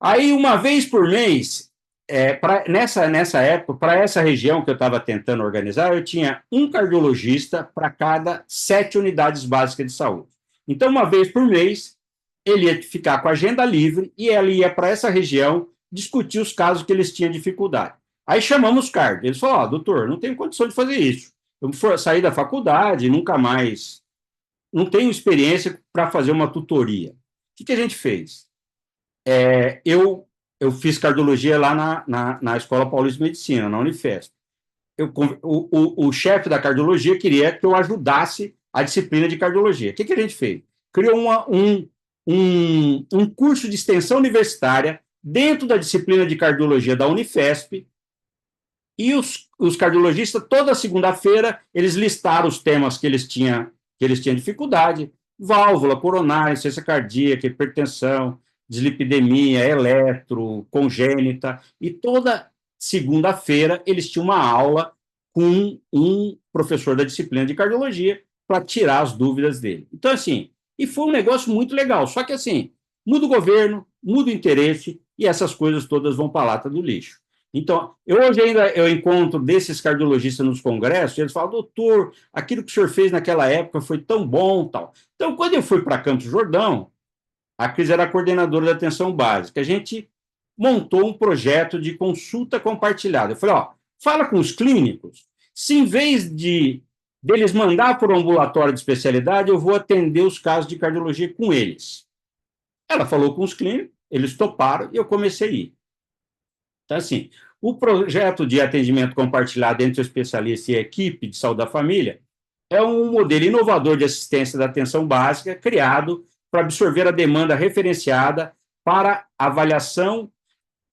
Aí, uma vez por mês, nessa época, para essa região que eu estava tentando organizar, eu tinha um cardiologista para cada 7 unidades básicas de saúde. Então, uma vez por mês, ele ia ficar com a agenda livre e ele ia para essa região discutir os casos que eles tinham dificuldade. Aí chamamos os cardios. Eles falaram, doutor, não tenho condição de fazer isso. Eu saí da faculdade, nunca mais, não tenho experiência para fazer uma tutoria. O que a gente fez? Eu fiz cardiologia lá na Escola Paulista de Medicina, na Unifesp. o chefe da cardiologia queria que eu ajudasse a disciplina de cardiologia. O que a gente fez? Criou um curso de extensão universitária dentro da disciplina de cardiologia da Unifesp, e os cardiologistas, toda segunda-feira, eles listaram os temas que eles tinham dificuldade: válvula, coronária, insuficiência cardíaca, hipertensão, dislipidemia, eletro, congênita, e toda segunda-feira eles tinham uma aula com um professor da disciplina de cardiologia para tirar as dúvidas dele. Então, assim, e foi um negócio muito legal, só que, assim, muda o governo, muda o interesse, e essas coisas todas vão para a lata do lixo. Então, hoje ainda eu encontro desses cardiologistas nos congressos, e eles falam: doutor, aquilo que o senhor fez naquela época foi tão bom, tal. Então, quando eu fui para Campos do Jordão, a Cris era a coordenadora da atenção básica. A gente montou um projeto de consulta compartilhada. Eu falei: ó, fala com os clínicos, se em vez deles mandar para o ambulatório de especialidade, eu vou atender os casos de cardiologia com eles. Ela falou com os clínicos, eles toparam, e eu comecei a ir. Então, assim, o projeto de atendimento compartilhado entre o especialista e a equipe de saúde da família é um modelo inovador de assistência da atenção básica criado para absorver a demanda referenciada para avaliação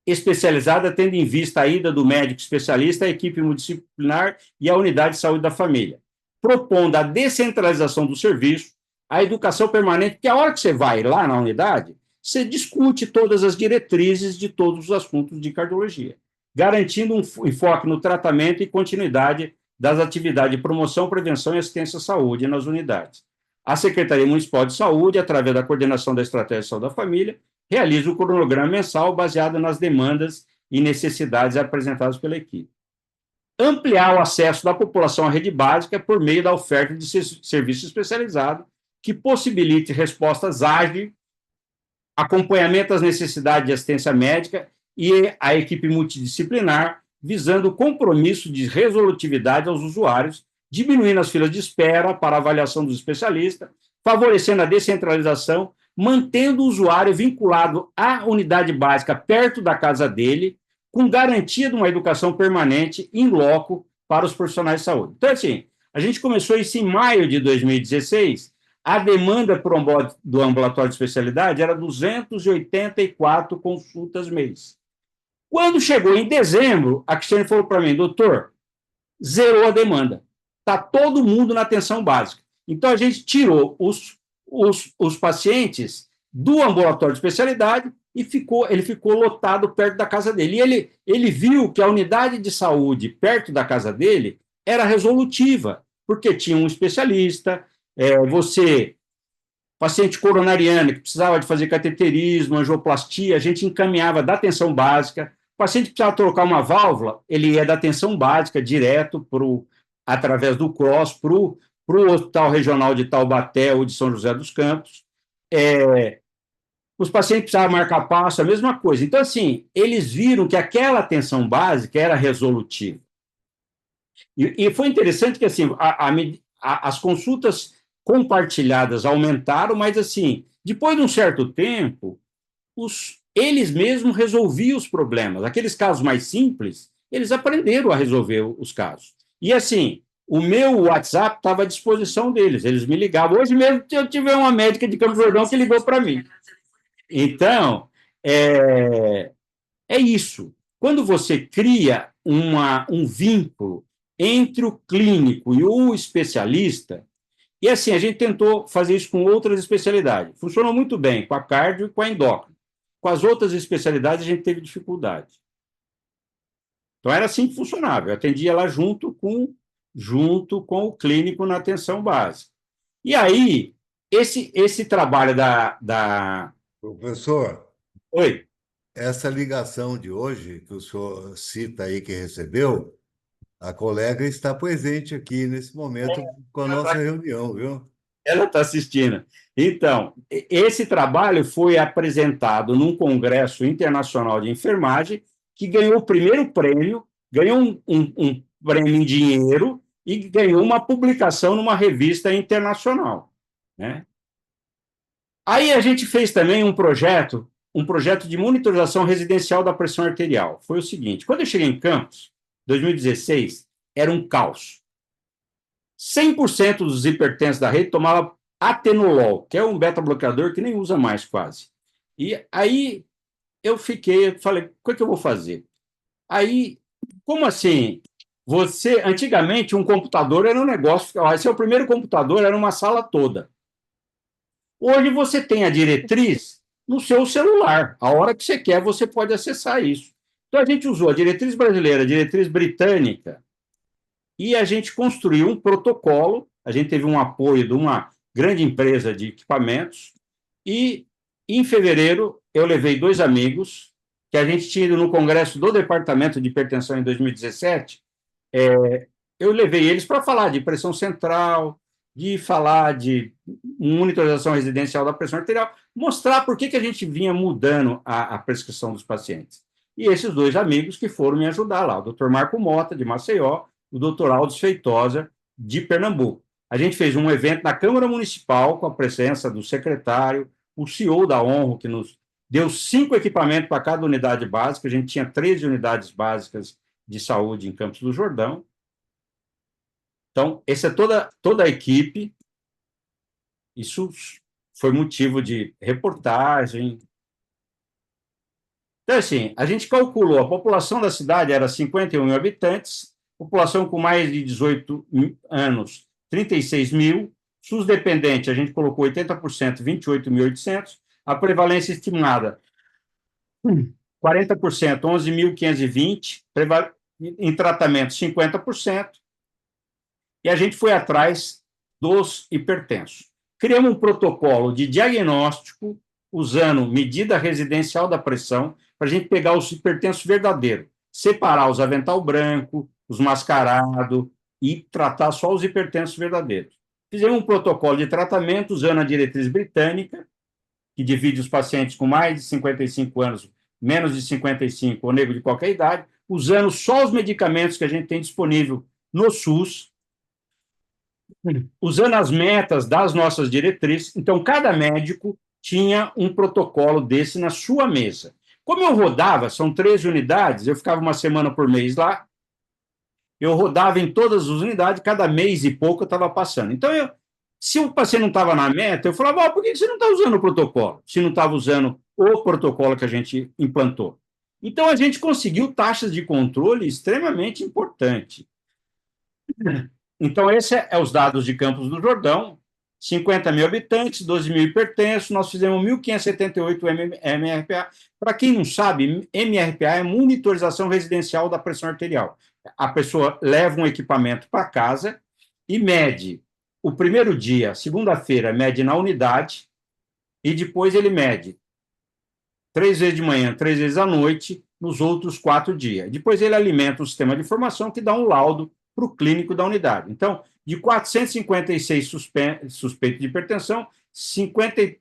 especializada, tendo em vista a ida do médico especialista, a equipe multidisciplinar e a unidade de saúde da família, propondo a descentralização do serviço, a educação permanente, porque a hora que você vai lá na unidade, você discute todas as diretrizes de todos os assuntos de cardiologia, garantindo um enfoque no tratamento e continuidade das atividades de promoção, prevenção e assistência à saúde nas unidades. A Secretaria Municipal de Saúde, através da coordenação da Estratégia de Saúde da Família, realiza o cronograma mensal baseado nas demandas e necessidades apresentadas pela equipe. Ampliar o acesso da população à rede básica por meio da oferta de serviço especializado que possibilite respostas ágeis, acompanhamento às necessidades de assistência médica e a equipe multidisciplinar, visando o compromisso de resolutividade aos usuários, diminuindo as filas de espera para a avaliação dos especialistas, favorecendo a descentralização, mantendo o usuário vinculado à unidade básica perto da casa dele, com garantia de uma educação permanente in loco para os profissionais de saúde. Então, assim, a gente começou isso em maio de 2016, a demanda do ambulatório de especialidade era 284 consultas mês. Quando chegou em dezembro, a Cristiane falou para mim: doutor, zerou a demanda. Está todo mundo na atenção básica. Então, a gente tirou os pacientes do ambulatório de especialidade e ele ficou lotado perto da casa dele. E ele viu que a unidade de saúde perto da casa dele era resolutiva, porque tinha um especialista, paciente coronariano que precisava de fazer cateterismo, angioplastia, a gente encaminhava da atenção básica. O paciente que precisava trocar uma válvula, ele ia da atenção básica direto através do CROSS para o Hospital Regional de Taubaté ou de São José dos Campos. Os pacientes precisavam marcar passo, a mesma coisa. Então, assim, eles viram que aquela atenção básica era resolutiva. E foi interessante que, assim, as consultas compartilhadas aumentaram, mas, assim, depois de um certo tempo, eles mesmos resolviam os problemas. Aqueles casos mais simples, eles aprenderam a resolver os casos. E, assim, o meu WhatsApp estava à disposição deles, eles me ligavam. Hoje mesmo eu tive uma médica de Campos do Jordão que ligou para mim. Então, é isso. Quando você cria um vínculo entre o clínico e o especialista, e assim, a gente tentou fazer isso com outras especialidades. Funcionou muito bem com a cardio e com a endócrina. Com as outras especialidades, a gente teve dificuldade. Então, era assim que funcionava. Eu atendia lá junto com o clínico na atenção básica. E aí, esse trabalho da... Professor, Oi. Essa ligação de hoje, que o senhor cita aí que recebeu, a colega está presente aqui nesse momento com a nossa reunião, viu? Ela está assistindo. Então, esse trabalho foi apresentado num congresso internacional de enfermagem que ganhou o primeiro prêmio, ganhou um prêmio em dinheiro e ganhou uma publicação numa revista internacional, né? Aí a gente fez também um projeto de monitorização residencial da pressão arterial. Foi o seguinte: quando eu cheguei em Campos, 2016, era um caos. 100% dos hipertensos da rede tomava atenolol, que é um beta-bloqueador que nem usa mais quase. E aí eu falei, o que eu vou fazer? Aí, como assim? Antigamente, um computador era um negócio, esse é o primeiro computador, era uma sala toda. Hoje você tem a diretriz no seu celular. A hora que você quer, você pode acessar isso. Então, a gente usou a diretriz brasileira, a diretriz britânica, e a gente construiu um protocolo. A gente teve um apoio de uma grande empresa de equipamentos, e, em fevereiro, eu levei 2 amigos, que a gente tinha ido no congresso do Departamento de Hipertensão em 2017, eu levei eles para falar de pressão central, de falar de monitorização residencial da pressão arterial, mostrar por que a gente vinha mudando a prescrição dos pacientes. E esses 2 amigos que foram me ajudar lá, o Dr. Marco Mota, de Maceió, o Dr. Aldo Feitosa, de Pernambuco. A gente fez um evento na Câmara Municipal, com a presença do secretário, o CEO da Honro, que nos deu 5 equipamentos para cada unidade básica. A gente tinha 13 unidades básicas de saúde em Campos do Jordão. Então, essa é toda a equipe. Isso foi motivo de reportagem. Então, assim, a gente calculou, a população da cidade era 51 mil habitantes, população com mais de 18 anos, 36 mil, SUS dependente, a gente colocou 80%, 28.800, a prevalência estimada, 40%, 11.520, em tratamento, 50%, e a gente foi atrás dos hipertensos. Criamos um protocolo de diagnóstico, usando medida residencial da pressão, para a gente pegar os hipertensos verdadeiros, separar os avental branco, os mascarados, e tratar só os hipertensos verdadeiros. Fizemos um protocolo de tratamento usando a diretriz britânica, que divide os pacientes com mais de 55 anos, menos de 55, ou negro de qualquer idade, usando só os medicamentos que a gente tem disponível no SUS, usando as metas das nossas diretrizes. Então, cada médico tinha um protocolo desse na sua mesa. Como eu rodava, são 13 unidades, eu ficava uma semana por mês lá, eu rodava em todas as unidades, cada mês e pouco eu estava passando. Então, se o paciente não estava na meta, eu falava, por que você não está usando o protocolo? Se não estava usando o protocolo que a gente implantou. Então, a gente conseguiu taxas de controle extremamente importantes. Então, esse é os dados de Campos do Jordão, 50 mil habitantes, 12 mil hipertensos, nós fizemos 1.578 MRPA. Para quem não sabe, MRPA é monitorização residencial da pressão arterial. A pessoa leva um equipamento para casa e mede o primeiro dia, segunda-feira, mede na unidade, e depois ele mede 3 vezes de manhã, 3 vezes à noite, nos outros 4 dias. Depois ele alimenta um sistema de informação que dá um laudo para o clínico da unidade. Então, de 456 suspeitos de hipertensão, 36%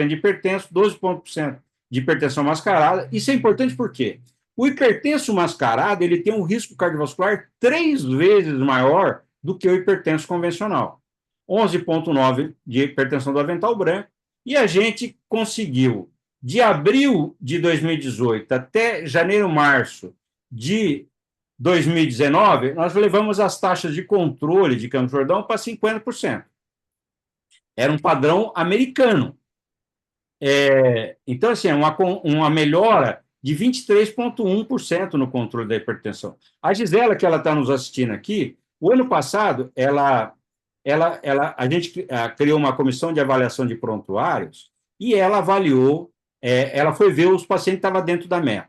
de hipertenso, 12% de hipertensão mascarada. Isso é importante por quê? O hipertenso mascarado ele tem um risco cardiovascular 3 vezes maior do que o hipertenso convencional. 11,9% de hipertensão do avental branco, e a gente conseguiu, de abril de 2018 até janeiro, março de 2019, nós levamos as taxas de controle de Campos do Jordão para 50%. Era um padrão americano. Então, assim, uma melhora de 23,1% no controle da hipertensão. A Gisela, que ela está nos assistindo aqui, o ano passado, a gente criou uma comissão de avaliação de prontuários e ela avaliou, ela foi ver os pacientes que estavam dentro da meta.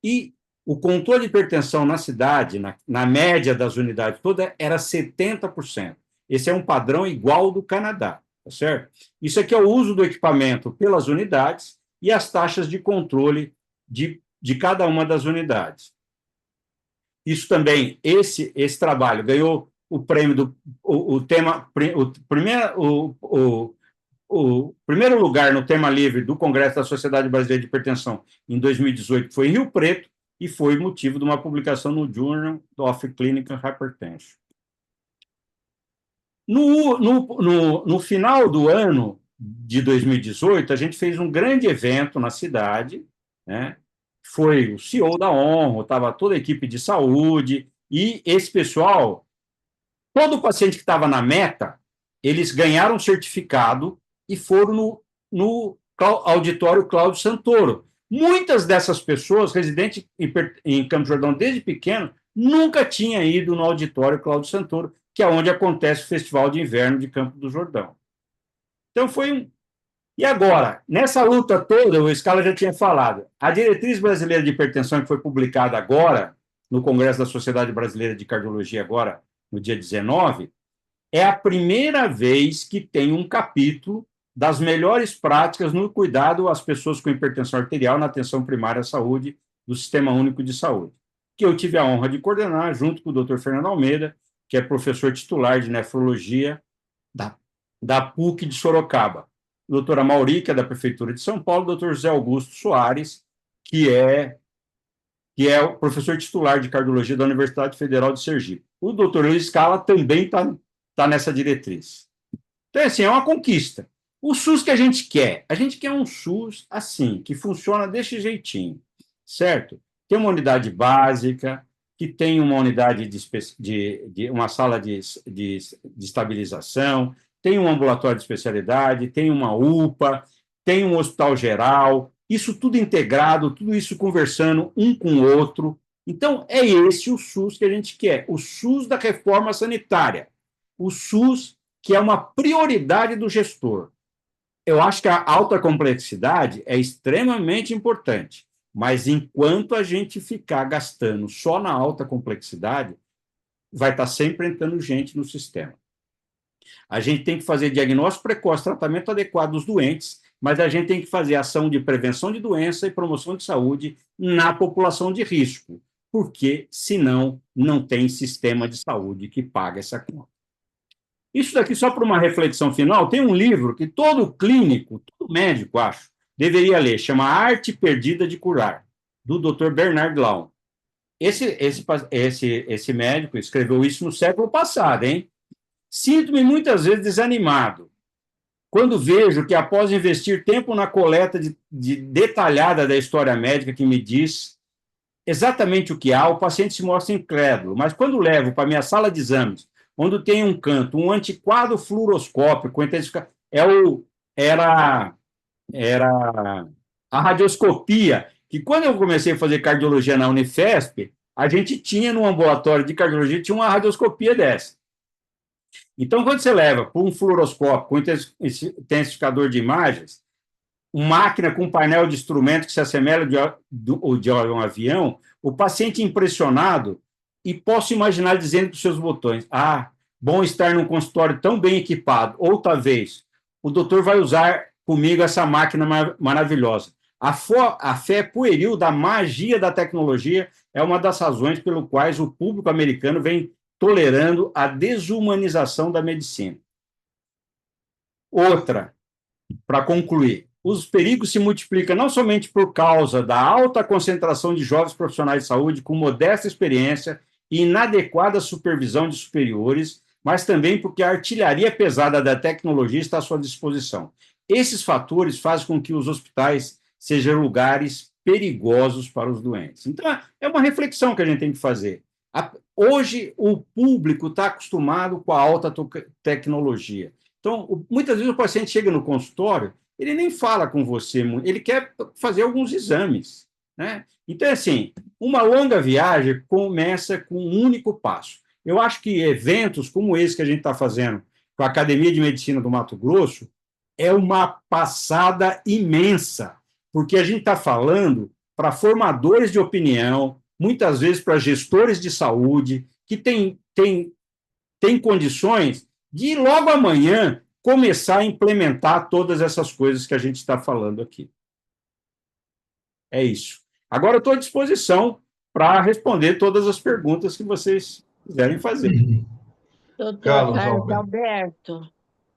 E o controle de hipertensão na cidade, na média das unidades todas, era 70%. Esse é um padrão igual do Canadá, tá certo? Isso aqui é o uso do equipamento pelas unidades e as taxas de controle de cada uma das unidades. Isso também, esse trabalho ganhou o prêmio o primeiro lugar no tema livre do Congresso da Sociedade Brasileira de Hipertensão em 2018 foi em Rio Preto, e foi motivo de uma publicação no Journal of Clinical Hypertension. No final do ano de 2018, a gente fez um grande evento na cidade, né? Foi o CEO da Honro, estava toda a equipe de saúde, E esse pessoal, todo paciente que estava na meta, eles ganharam um certificado e foram no auditório Cláudio Santoro. Muitas dessas pessoas, residentes em Campos do Jordão desde pequeno, nunca tinham ido no auditório Cláudio Santoro, que é onde acontece o Festival de Inverno de Campos do Jordão. Então, foi um... E agora, nessa luta toda, o Scala já tinha falado, a Diretriz Brasileira de Hipertensão, que foi publicada agora, no Congresso da Sociedade Brasileira de Cardiologia, agora, no dia 19, é a primeira vez que tem um capítulo das melhores práticas no cuidado às pessoas com hipertensão arterial na atenção primária à saúde do Sistema Único de Saúde, que eu tive a honra de coordenar junto com o Dr. Fernando Almeida, que é professor titular de nefrologia da PUC de Sorocaba, a doutora Mauri, que é da Prefeitura de São Paulo, o doutor José Augusto Soares, que é o professor titular de cardiologia da Universidade Federal de Sergipe. O doutor Luiz Scala também está nessa diretriz. Então, assim, é uma conquista. O SUS que a gente quer um SUS assim, que funciona desse jeitinho, certo? Tem uma unidade básica, que tem uma unidade uma sala de estabilização, tem um ambulatório de especialidade, tem uma UPA, tem um hospital geral, isso tudo integrado, tudo isso conversando um com o outro. Então, é esse o SUS que a gente quer, o SUS da reforma sanitária, o SUS que é uma prioridade do gestor. Eu acho que a alta complexidade é extremamente importante, mas enquanto a gente ficar gastando só na alta complexidade, vai estar sempre entrando gente no sistema. A gente tem que fazer diagnóstico precoce, tratamento adequado dos doentes, mas a gente tem que fazer ação de prevenção de doença e promoção de saúde na população de risco, porque, senão, não tem sistema de saúde que paga essa conta. Isso daqui, só para uma reflexão final, tem um livro que todo clínico, todo médico, acho, deveria ler, chama Arte Perdida de Curar, do Dr. Bernard Laun. Esse médico escreveu isso no século passado, hein? Sinto-me muitas vezes desanimado quando vejo que, após investir tempo na coleta detalhada da história médica que me diz exatamente o que há, o paciente se mostra incrédulo, mas quando levo para a minha sala de exames, onde tem um canto, um antiquado fluoroscópio, era a radioscopia, que quando eu comecei a fazer cardiologia na Unifesp, a gente tinha no ambulatório de cardiologia, tinha uma radioscopia dessa. Então, quando você leva para um fluoroscópio com intensificador de imagens, uma máquina com um painel de instrumento que se assemelha de um avião, o paciente impressionado, e posso imaginar dizendo para os seus botões, bom estar num consultório tão bem equipado, ou talvez o doutor vai usar comigo essa máquina maravilhosa. A fé pueril da magia da tecnologia é uma das razões pelo quais o público americano vem tolerando a desumanização da medicina. Outra, para concluir, os perigos se multiplicam não somente por causa da alta concentração de jovens profissionais de saúde com modesta experiência e inadequada supervisão de superiores, mas também porque a artilharia pesada da tecnologia está à sua disposição. Esses fatores fazem com que os hospitais sejam lugares perigosos para os doentes. Então, é uma reflexão que a gente tem que fazer. Hoje, o público está acostumado com a alta tecnologia. Então, muitas vezes o paciente chega no consultório, ele nem fala com você, ele quer fazer alguns exames, né? Então, assim, uma longa viagem começa com um único passo. Eu acho que eventos como esse que a gente está fazendo com a Academia de Medicina do Mato Grosso é uma passada imensa, porque a gente está falando para formadores de opinião, muitas vezes para gestores de saúde, que têm condições de, logo amanhã, começar a implementar todas essas coisas que a gente está falando aqui. É isso. Agora eu estou à disposição para responder todas as perguntas que vocês quiserem fazer. Doutor Carlos Alberto.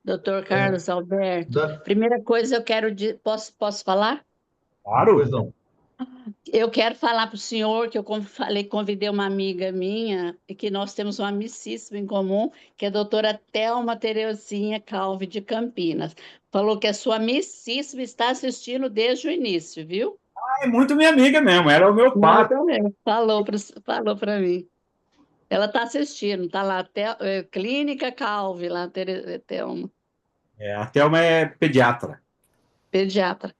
Doutor Carlos Alberto. Primeira coisa, eu quero... Posso falar? Claro. Pois não. Eu quero falar para o senhor que eu convidei uma amiga minha e que nós temos uma amicíssima em comum, que é a doutora Thelma Terezinha Calvi de Campinas. Falou que a sua amicíssima está assistindo desde o início, viu? É muito minha amiga mesmo, era o meu pai. Também. Falou para mim. Ela está assistindo, está lá, Clínica Calvi, lá, Thelma, A Thelma é pediatra. pediatra.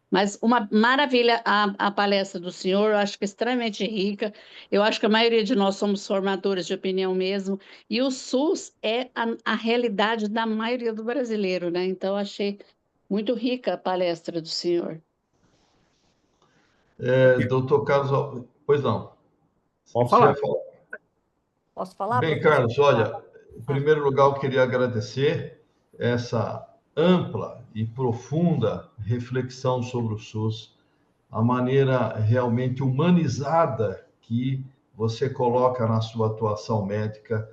Mas uma maravilha a palestra do senhor, eu acho que é extremamente rica. Eu acho que a maioria de nós somos formadores de opinião mesmo. E o SUS é a realidade da maioria do brasileiro, né? Então, eu achei muito rica a palestra do senhor. Doutor Carlos, pois não. Pode Você ia falar. falar? Posso falar, Bem, professor? Carlos, olha, em primeiro lugar, eu queria agradecer essa ampla e profunda reflexão sobre o SUS, a maneira realmente humanizada que você coloca na sua atuação médica.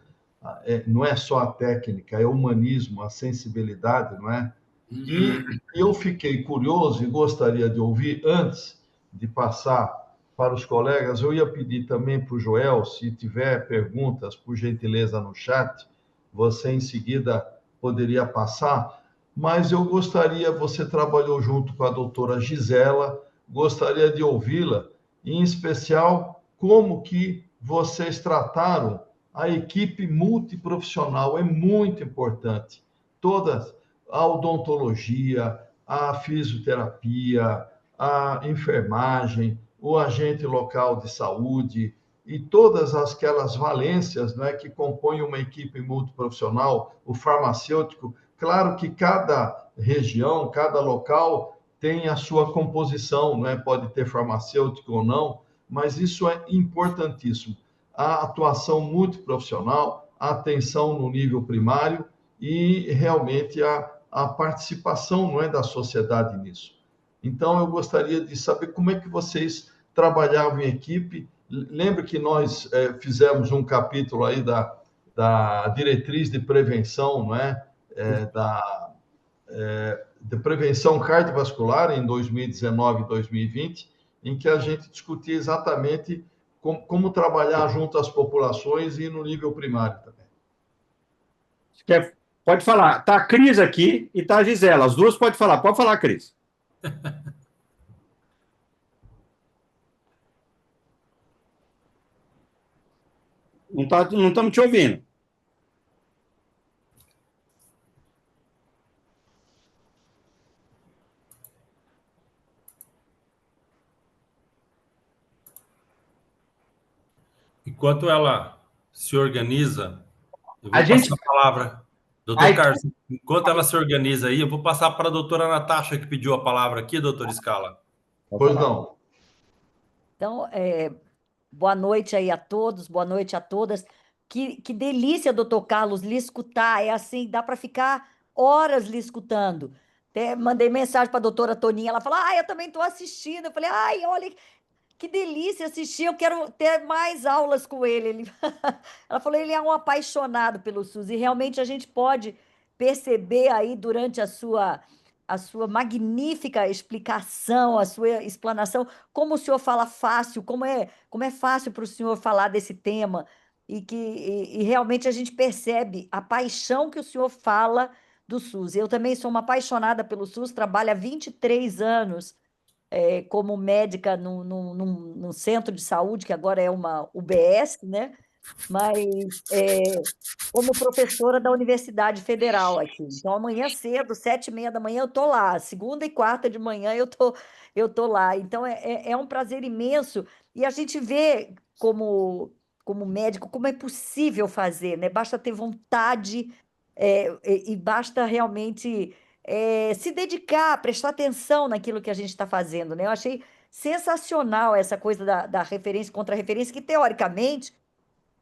Não é só a técnica, é o humanismo, a sensibilidade, não é? E eu fiquei curioso e gostaria de ouvir, antes de passar para os colegas, eu ia pedir também para o Joel, se tiver perguntas, por gentileza, no chat, você em seguida poderia passar, mas eu gostaria, você trabalhou junto com a doutora Gisela, gostaria de ouvi-la, em especial, como que vocês trataram a equipe multiprofissional, é muito importante. Todas, a odontologia, a fisioterapia, a enfermagem, o agente local de saúde e todas aquelas valências, né, que compõem uma equipe multiprofissional, o farmacêutico. Claro que cada região, cada local tem a sua composição, né? Pode ter farmacêutico ou não, mas isso é importantíssimo. A atuação multiprofissional, a atenção no nível primário e realmente a participação, não é, da sociedade nisso. Então, eu gostaria de saber como é que vocês trabalhavam em equipe. Lembra que nós fizemos um capítulo aí da diretriz de prevenção, não é? De prevenção cardiovascular em 2019 e 2020, em que a gente discutia exatamente como trabalhar junto às populações e no nível primário também. Pode falar. Está a Cris aqui e está a Gisela. As duas podem falar. Pode falar, Cris. Não estamos te ouvindo. Enquanto ela se organiza, eu vou A gente... passar a palavra. Doutor Carlos, enquanto ela se organiza aí, eu vou passar para a doutora Natasha, que pediu a palavra aqui, doutor Scala. Pois não. Então, boa noite aí a todos, boa noite a todas. Que delícia, doutor Carlos, lhe escutar. É assim, dá para ficar horas lhe escutando. Até mandei mensagem para a doutora Toninha, ela falou, eu também estou assistindo. Eu falei, olha, que delícia assistir, eu quero ter mais aulas com ele. Ela falou, ele é um apaixonado pelo SUS, e realmente a gente pode perceber aí durante a sua magnífica explicação, a sua explanação, como o senhor fala fácil, como é fácil para o senhor falar desse tema, e realmente a gente percebe a paixão que o senhor fala do SUS. Eu também sou uma apaixonada pelo SUS, trabalho há 23 anos como médica num centro de saúde, que agora é uma UBS, né? Mas como professora da Universidade Federal aqui. Então, amanhã cedo, 7h30 da manhã, eu estou lá. Segunda e quarta de manhã, eu tô lá. Então, é um prazer imenso. E a gente vê, como médico, como é possível fazer, né? Basta ter vontade e basta realmente se dedicar, prestar atenção naquilo que a gente está fazendo, né? Eu achei sensacional essa coisa da referência contra referência, que teoricamente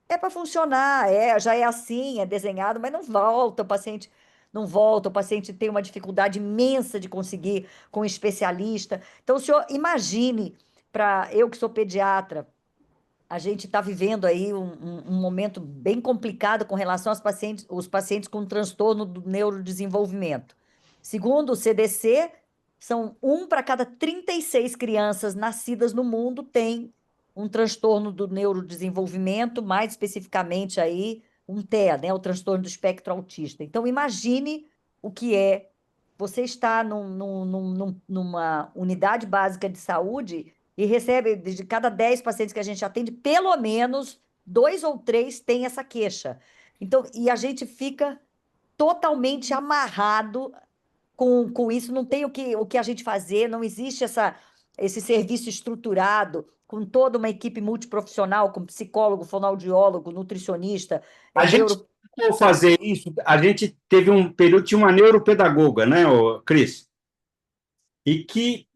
é para funcionar, já é assim, é desenhado, mas não volta, o paciente não volta, o paciente tem uma dificuldade imensa de conseguir com um especialista. Então, o senhor imagine, para eu que sou pediatra, a gente está vivendo aí um momento bem complicado com relação os pacientes com transtorno do neurodesenvolvimento. Segundo o CDC, são 1 para cada 36 crianças nascidas no mundo tem um transtorno do neurodesenvolvimento, mais especificamente aí um TEA, né, o transtorno do espectro autista. Então, imagine o que é você estar numa unidade básica de saúde e recebe, de cada 10 pacientes que a gente atende, pelo menos 2 ou 3 têm essa queixa. Então, e a gente fica totalmente amarrado com isso, não tem o que a gente fazer, não existe esse serviço estruturado, com toda uma equipe multiprofissional, com psicólogo, fonoaudiólogo, nutricionista, A gente tentou fazer isso, a gente teve um período, tinha uma neuropedagoga, né, Cris? E que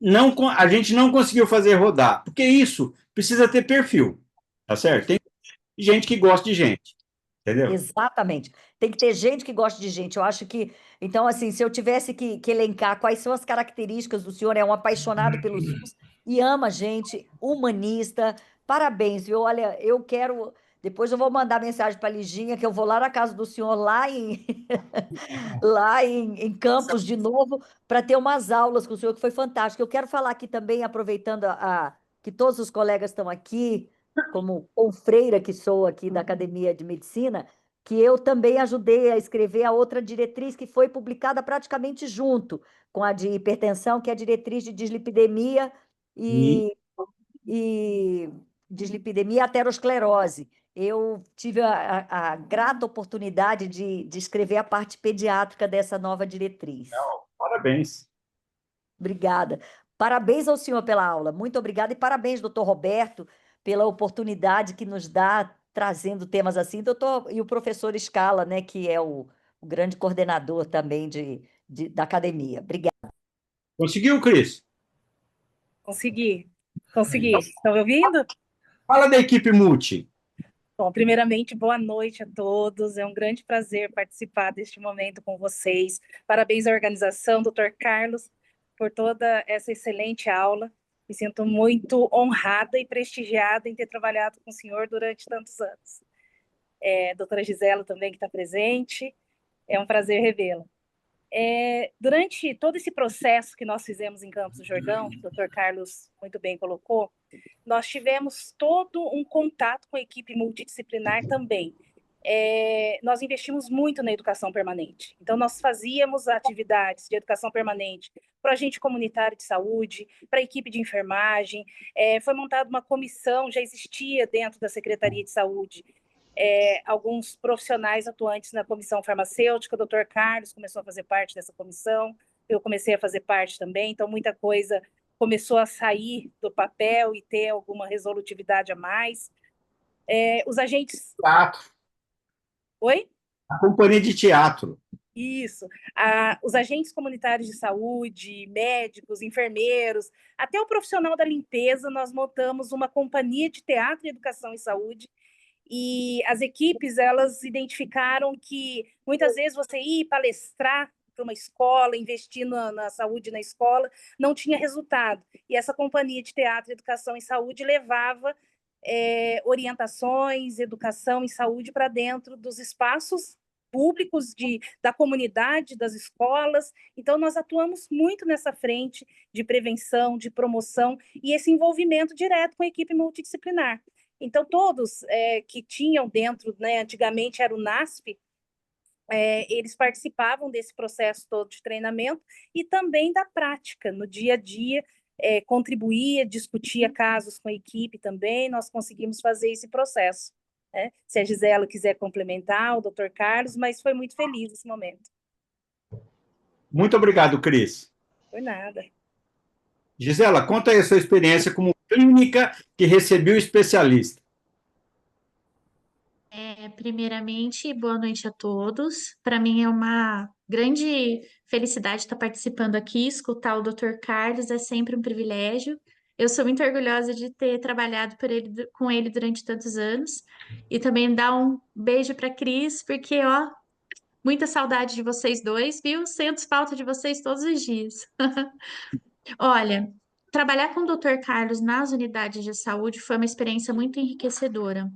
a gente não conseguiu fazer rodar, porque isso precisa ter perfil, tá certo? Tem gente que gosta de gente, entendeu? Exatamente. Tem que ter gente que gosta de gente. Eu acho que, então, assim, se eu tivesse que elencar quais são as características do senhor, é um apaixonado pelo SUS e ama a gente, humanista. Parabéns, viu? Olha, eu quero. Depois eu vou mandar mensagem para a Liginha, que eu vou lá na casa do senhor, lá em Campos de novo, para ter umas aulas com o senhor, que foi fantástico. Eu quero falar aqui também, aproveitando que todos os colegas estão aqui, como confreira que sou aqui da Academia de Medicina, que eu também ajudei a escrever a outra diretriz que foi publicada praticamente junto com a de hipertensão, que é a diretriz de dislipidemia E e dislipidemia e aterosclerose. Eu tive a grata oportunidade de escrever a parte pediátrica dessa nova diretriz. parabéns. Obrigada. Parabéns ao senhor pela aula. Muito obrigada e parabéns, doutor Roberto, pela oportunidade que nos dá trazendo temas assim, doutor, e o professor Scala, né, que é o grande coordenador também da academia. Obrigada. Conseguiu, Cris? Consegui. Estão me ouvindo? Fala da equipe multi. Bom, primeiramente, boa noite a todos. É um grande prazer participar deste momento com vocês. Parabéns à organização, doutor Carlos, por toda essa excelente aula. Me sinto muito honrada e prestigiada em ter trabalhado com o senhor durante tantos anos. Doutora Gisela também, que está presente. É um prazer revê-la. Durante todo esse processo que nós fizemos em Campos do Jordão, o doutor Carlos muito bem colocou, nós tivemos todo um contato com a equipe multidisciplinar também. Nós investimos muito na educação permanente. Então, nós fazíamos atividades de educação permanente para o agente comunitário de saúde, para a equipe de enfermagem. Foi montada uma comissão, já existia dentro da Secretaria de Saúde, alguns profissionais atuantes na comissão farmacêutica. O doutor Carlos começou a fazer parte dessa comissão, eu comecei a fazer parte também, então muita coisa começou a sair do papel e ter alguma resolutividade a mais. Os agentes... Teatro. Oi? A companhia de teatro. Isso. Os agentes comunitários de saúde, médicos, enfermeiros, até o profissional da limpeza, nós montamos uma companhia de teatro, educação e saúde, e as equipes, elas identificaram que muitas vezes você ir palestrar para uma escola, investir na saúde na escola, não tinha resultado. E essa companhia de teatro, educação e saúde levava orientações, educação e saúde para dentro dos espaços públicos da comunidade, das escolas. Então, nós atuamos muito nessa frente de prevenção, de promoção e esse envolvimento direto com a equipe multidisciplinar. Então, todos que tinham dentro, né, antigamente era o NASP, eles participavam desse processo todo de treinamento e também da prática, no dia a dia, contribuía, discutia casos com a equipe também, nós conseguimos fazer esse processo. Né? Se a Gisela quiser complementar, o doutor Carlos, mas foi muito feliz esse momento. Muito obrigado, Cris. Por nada. Gisela, conta aí a sua experiência como clínica que recebeu especialista. Primeiramente, boa noite a todos. Para mim é uma grande felicidade estar participando aqui, escutar o Dr. Carlos é sempre um privilégio. Eu sou muito orgulhosa de ter trabalhado com ele durante tantos anos e também dar um beijo para a Cris, porque, ó, muita saudade de vocês dois, viu? Sinto falta de vocês todos os dias. Olha, trabalhar com o Dr. Carlos nas unidades de saúde foi uma experiência muito enriquecedora,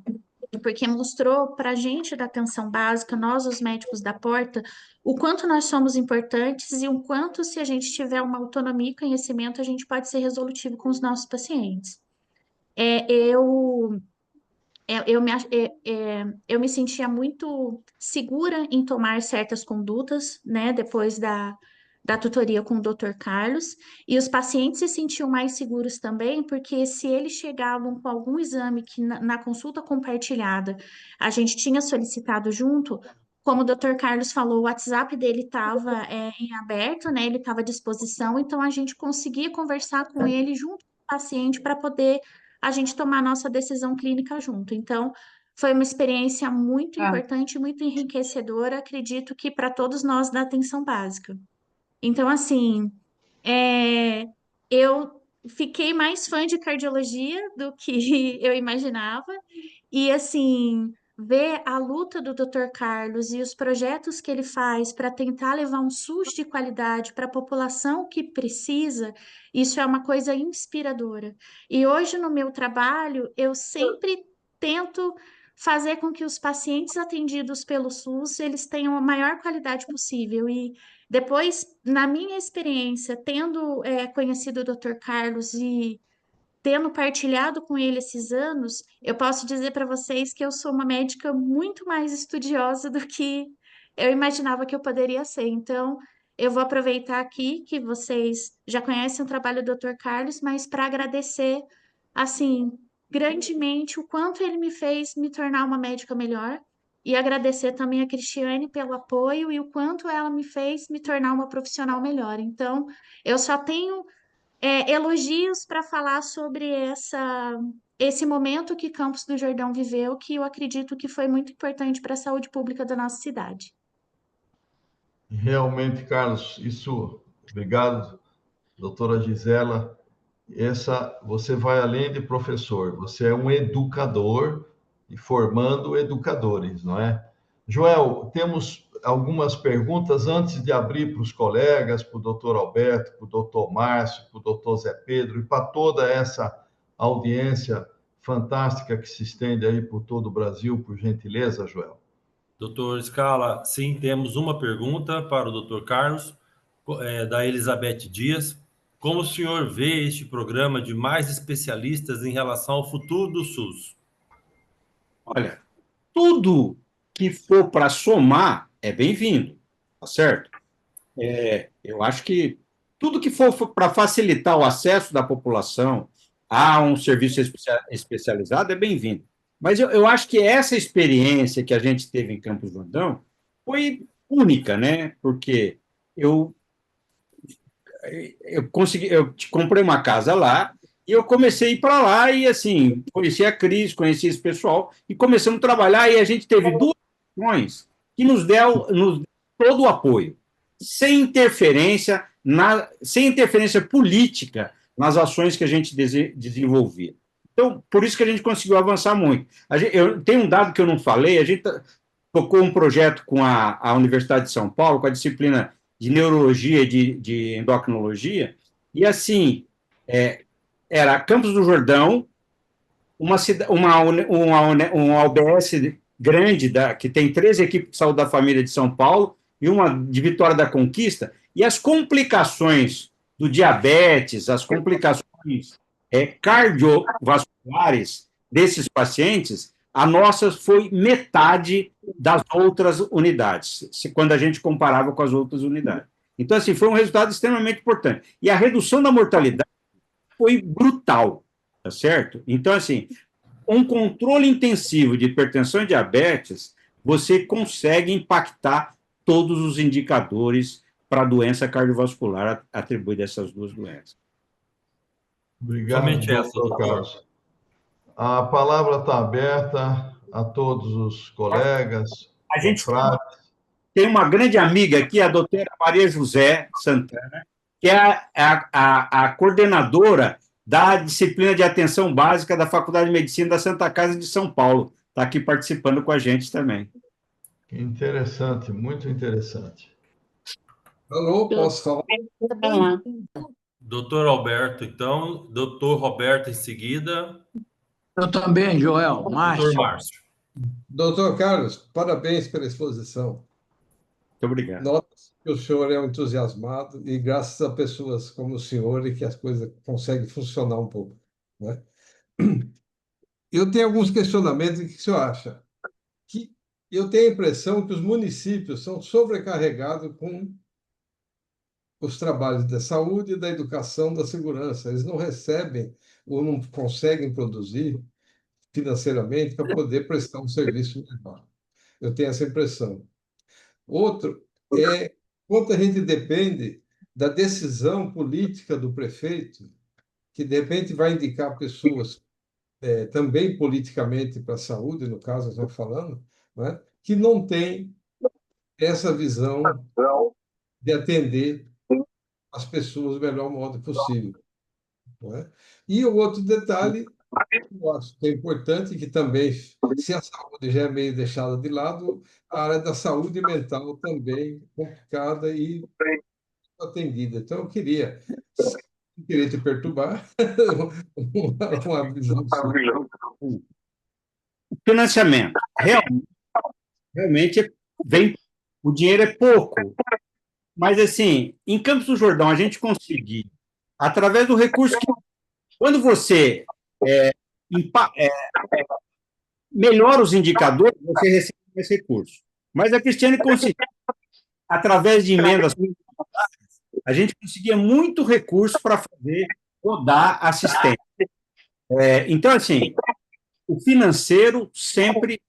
porque mostrou para a gente da atenção básica, nós, os médicos da porta, o quanto nós somos importantes e o quanto, se a gente tiver uma autonomia e conhecimento, a gente pode ser resolutivo com os nossos pacientes. Eu me sentia muito segura em tomar certas condutas, né, depois da tutoria com o Dr. Carlos, e os pacientes se sentiam mais seguros também, porque se eles chegavam com algum exame que na consulta compartilhada a gente tinha solicitado junto, como o Dr. Carlos falou, o WhatsApp dele estava em aberto, né? Ele estava à disposição, então a gente conseguia conversar com ele junto com o paciente para poder a gente tomar a nossa decisão clínica junto. Então, foi uma experiência muito importante, muito enriquecedora, acredito que para todos nós da atenção básica. Então, assim, eu fiquei mais fã de cardiologia do que eu imaginava. E, assim, ver a luta do Dr. Carlos e os projetos que ele faz para tentar levar um SUS de qualidade para a população que precisa, isso é uma coisa inspiradora. E hoje, no meu trabalho, eu sempre tento fazer com que os pacientes atendidos pelo SUS, eles tenham a maior qualidade possível. E depois, na minha experiência, tendo conhecido o Dr. Carlos e tendo partilhado com ele esses anos, eu posso dizer para vocês que eu sou uma médica muito mais estudiosa do que eu imaginava que eu poderia ser. Então, eu vou aproveitar aqui que vocês já conhecem o trabalho do Dr. Carlos, mas para agradecer, assim, grandemente o quanto ele me fez me tornar uma médica melhor. E agradecer também a Cristiane pelo apoio e o quanto ela me fez me tornar uma profissional melhor. Então, eu só tenho elogios para falar sobre esse momento que Campos do Jordão viveu, que eu acredito que foi muito importante para a saúde pública da nossa cidade. Realmente, Carlos, obrigado, doutora Gisela. Você vai além de professor, você é um educador e formando educadores, não é? Joel, temos algumas perguntas antes de abrir para os colegas, para o doutor Alberto, para o doutor Márcio, para o doutor Zé Pedro e para toda essa audiência fantástica que se estende aí por todo o Brasil, por gentileza, Joel. Doutor Scala, sim, temos uma pergunta para o doutor Carlos, da Elizabeth Dias. Como o senhor vê este programa de mais especialistas em relação ao futuro do SUS? Olha, tudo que for para somar é bem-vindo, tá certo? Eu acho que tudo que for para facilitar o acesso da população a um serviço especializado é bem-vindo. Mas eu acho que essa experiência que a gente teve em Campos do Jordão foi única, né? Porque eu comprei uma casa lá e eu comecei a ir para lá e, assim, conheci a Cris, conheci esse pessoal e começamos a trabalhar e a gente teve duas ações que nos deu todo o apoio, sem interferência política nas ações que a gente desenvolvia. Então, por isso que a gente conseguiu avançar muito. Eu tenho um dado que eu não falei, a gente tocou um projeto com a Universidade de São Paulo, com a disciplina de neurologia e de endocrinologia, e assim, era Campos do Jordão, uma UBS grande, que tem 13 equipes de saúde da família de São Paulo, e uma de Vitória da Conquista, e as complicações do diabetes, as complicações cardiovasculares desses pacientes, a nossa foi metade das outras unidades, quando a gente comparava com as outras unidades. Então, assim, foi um resultado extremamente importante. E a redução da mortalidade foi brutal, tá certo? Então, assim, um controle intensivo de hipertensão e diabetes, você consegue impactar todos os indicadores para a doença cardiovascular atribuída a essas duas doenças. Obrigado, doutor Carlos. A palavra está aberta a todos os colegas. A gente tem uma grande amiga aqui, a doutora Maria José Santana, que é a coordenadora da disciplina de atenção básica da Faculdade de Medicina da Santa Casa de São Paulo. Está aqui participando com a gente também. Interessante, muito interessante. Alô, posso falar? Doutor Alberto, então. Doutor Roberto em seguida. Eu também, Joel. Márcio. Doutor Márcio. Doutor Carlos, parabéns pela exposição. Muito obrigado. Nota-se que o senhor é um entusiasmado e graças a pessoas como o senhor é que as coisas conseguem funcionar um pouco, né? Eu tenho alguns questionamentos. O que o senhor acha? Eu tenho a impressão que os municípios são sobrecarregados com os trabalhos da saúde, da educação, da segurança. Eles não recebem ou não conseguem produzir financeiramente para poder prestar um serviço melhor. Eu tenho essa impressão. Outro é quanto a gente depende da decisão política do prefeito, que de repente vai indicar pessoas também politicamente para a saúde, no caso, nós estamos falando, né, que não tem essa visão de atender as pessoas do melhor modo possível. Né? E o outro detalhe, eu acho que é importante, que também, se a saúde já é meio deixada de lado, a área da saúde mental também complicada e atendida. Então, eu queria, sem querer te perturbar, uma visão sua. Financiamento. Realmente vem, o dinheiro é pouco, mas assim, em Campos do Jordão a gente conseguir, através do recurso que, quando você melhora os indicadores, você recebe esse recurso. Mas a Cristiane conseguiu, através de emendas, a gente conseguia muito recurso para fazer rodar assistência. Então, assim, o financeiro sempre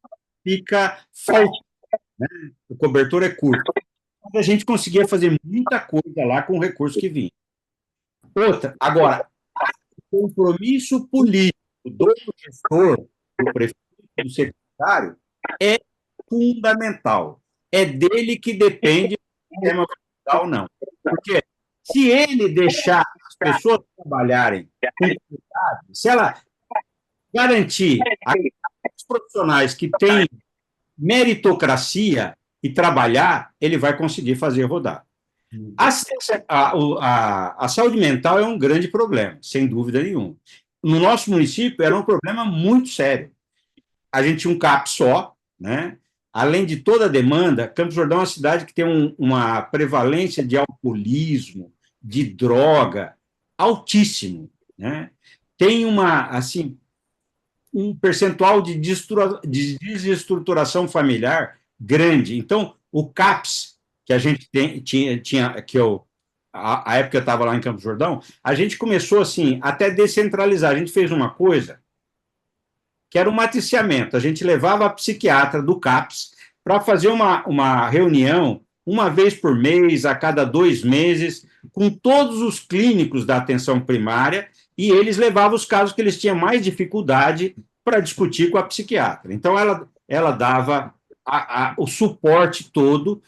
fica faltando, né? O cobertor é curto. Mas a gente conseguia fazer muita coisa lá com o recurso que vinha. Outra, agora, o compromisso político do gestor, do prefeito, do secretário, é fundamental. É dele que depende do sistema fiscal ou não. Porque se ele deixar as pessoas trabalharem com qualidade, se ela garantir os profissionais que têm meritocracia e trabalhar, ele vai conseguir fazer rodar. A saúde mental é um grande problema, sem dúvida nenhuma. No nosso município, era um problema muito sério. A gente tinha um CAP só, né? Além de toda a demanda, Campos do Jordão é uma cidade que tem uma prevalência de alcoolismo, de droga, altíssimo, né? Tem assim, um percentual de desestruturação familiar grande. Então, o CAPS, que a gente tinha que a época que eu estava lá em Campos do Jordão, a gente começou assim, até descentralizar. A gente fez uma coisa que era o matriciamento. A gente levava a psiquiatra do CAPS para fazer uma reunião uma vez por mês, a cada 2 meses, com todos os clínicos da atenção primária, e eles levavam os casos que eles tinham mais dificuldade para discutir com a psiquiatra. Então, ela dava o suporte todo,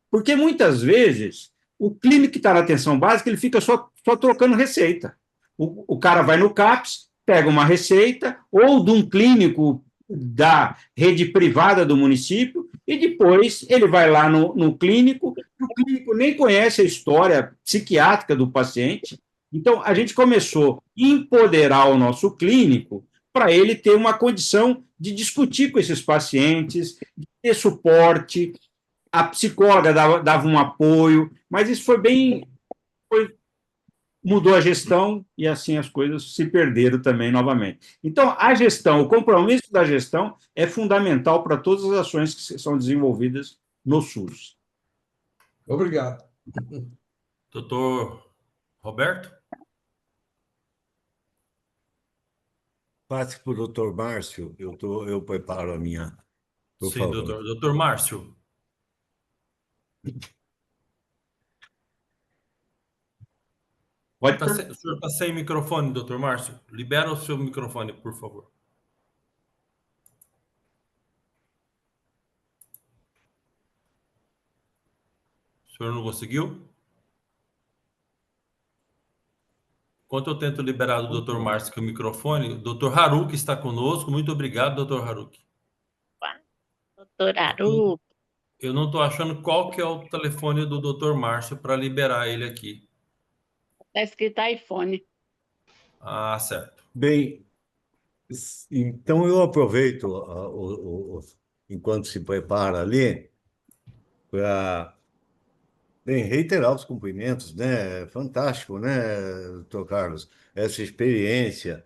porque muitas vezes o clínico que está na atenção básica ele fica só trocando receita. O cara vai no CAPS, pega uma receita, ou de um clínico da rede privada do município, e depois ele vai lá no clínico, o clínico nem conhece a história psiquiátrica do paciente. Então, a gente começou a empoderar o nosso clínico para ele ter uma condição de discutir com esses pacientes, de ter suporte. A psicóloga dava um apoio, mas isso mudou a gestão e assim as coisas se perderam também novamente. Então, a gestão, o compromisso da gestão é fundamental para todas as ações que são desenvolvidas no SUS. Obrigado. Doutor Roberto? Passe para o doutor Márcio, eu preparo a minha. Por Sim, favor. doutor Márcio. O senhor está sem microfone, doutor Márcio. Libera o seu microfone, por favor. O senhor não conseguiu? Enquanto eu tento liberar o doutor Márcio aqui o microfone, o doutor Haruki está conosco. Muito obrigado, doutor Haruki. Doutor Haruki. Eu não estou achando qual que é o telefone do doutor Márcio para liberar ele aqui. Está escrito iPhone. Ah, certo. Bem, então eu aproveito enquanto se prepara ali para reiterar os cumprimentos, né? Fantástico, né, doutor Carlos? Essa experiência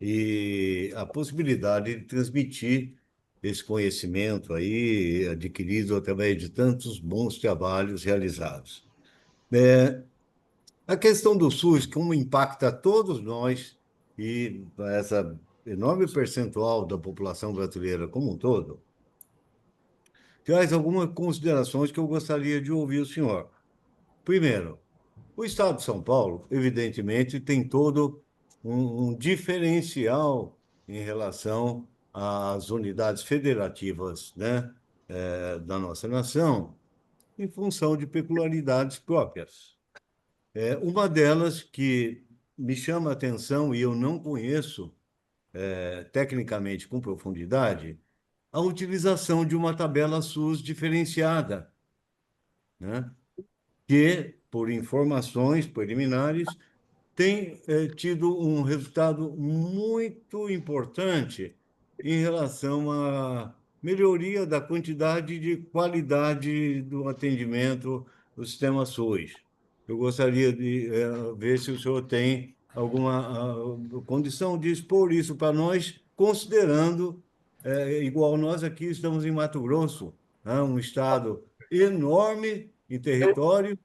e a possibilidade de transmitir esse conhecimento aí adquirido através de tantos bons trabalhos realizados. A questão do SUS, como impacta todos nós e essa enorme percentual da população brasileira como um todo, traz algumas considerações que eu gostaria de ouvir o senhor. Primeiro, o Estado de São Paulo, evidentemente, tem todo um diferencial em relação às unidades federativas, né, da nossa nação, em função de peculiaridades próprias. Uma delas que me chama a atenção e eu não conheço tecnicamente com profundidade, a utilização de uma tabela SUS diferenciada, né, que, por informações preliminares, tem tido um resultado muito importante em relação à melhoria da quantidade de qualidade do atendimento do sistema SUS. Eu gostaria de ver se o senhor tem alguma condição de expor isso para nós, considerando, igual nós aqui estamos em Mato Grosso, né, um estado enorme em território,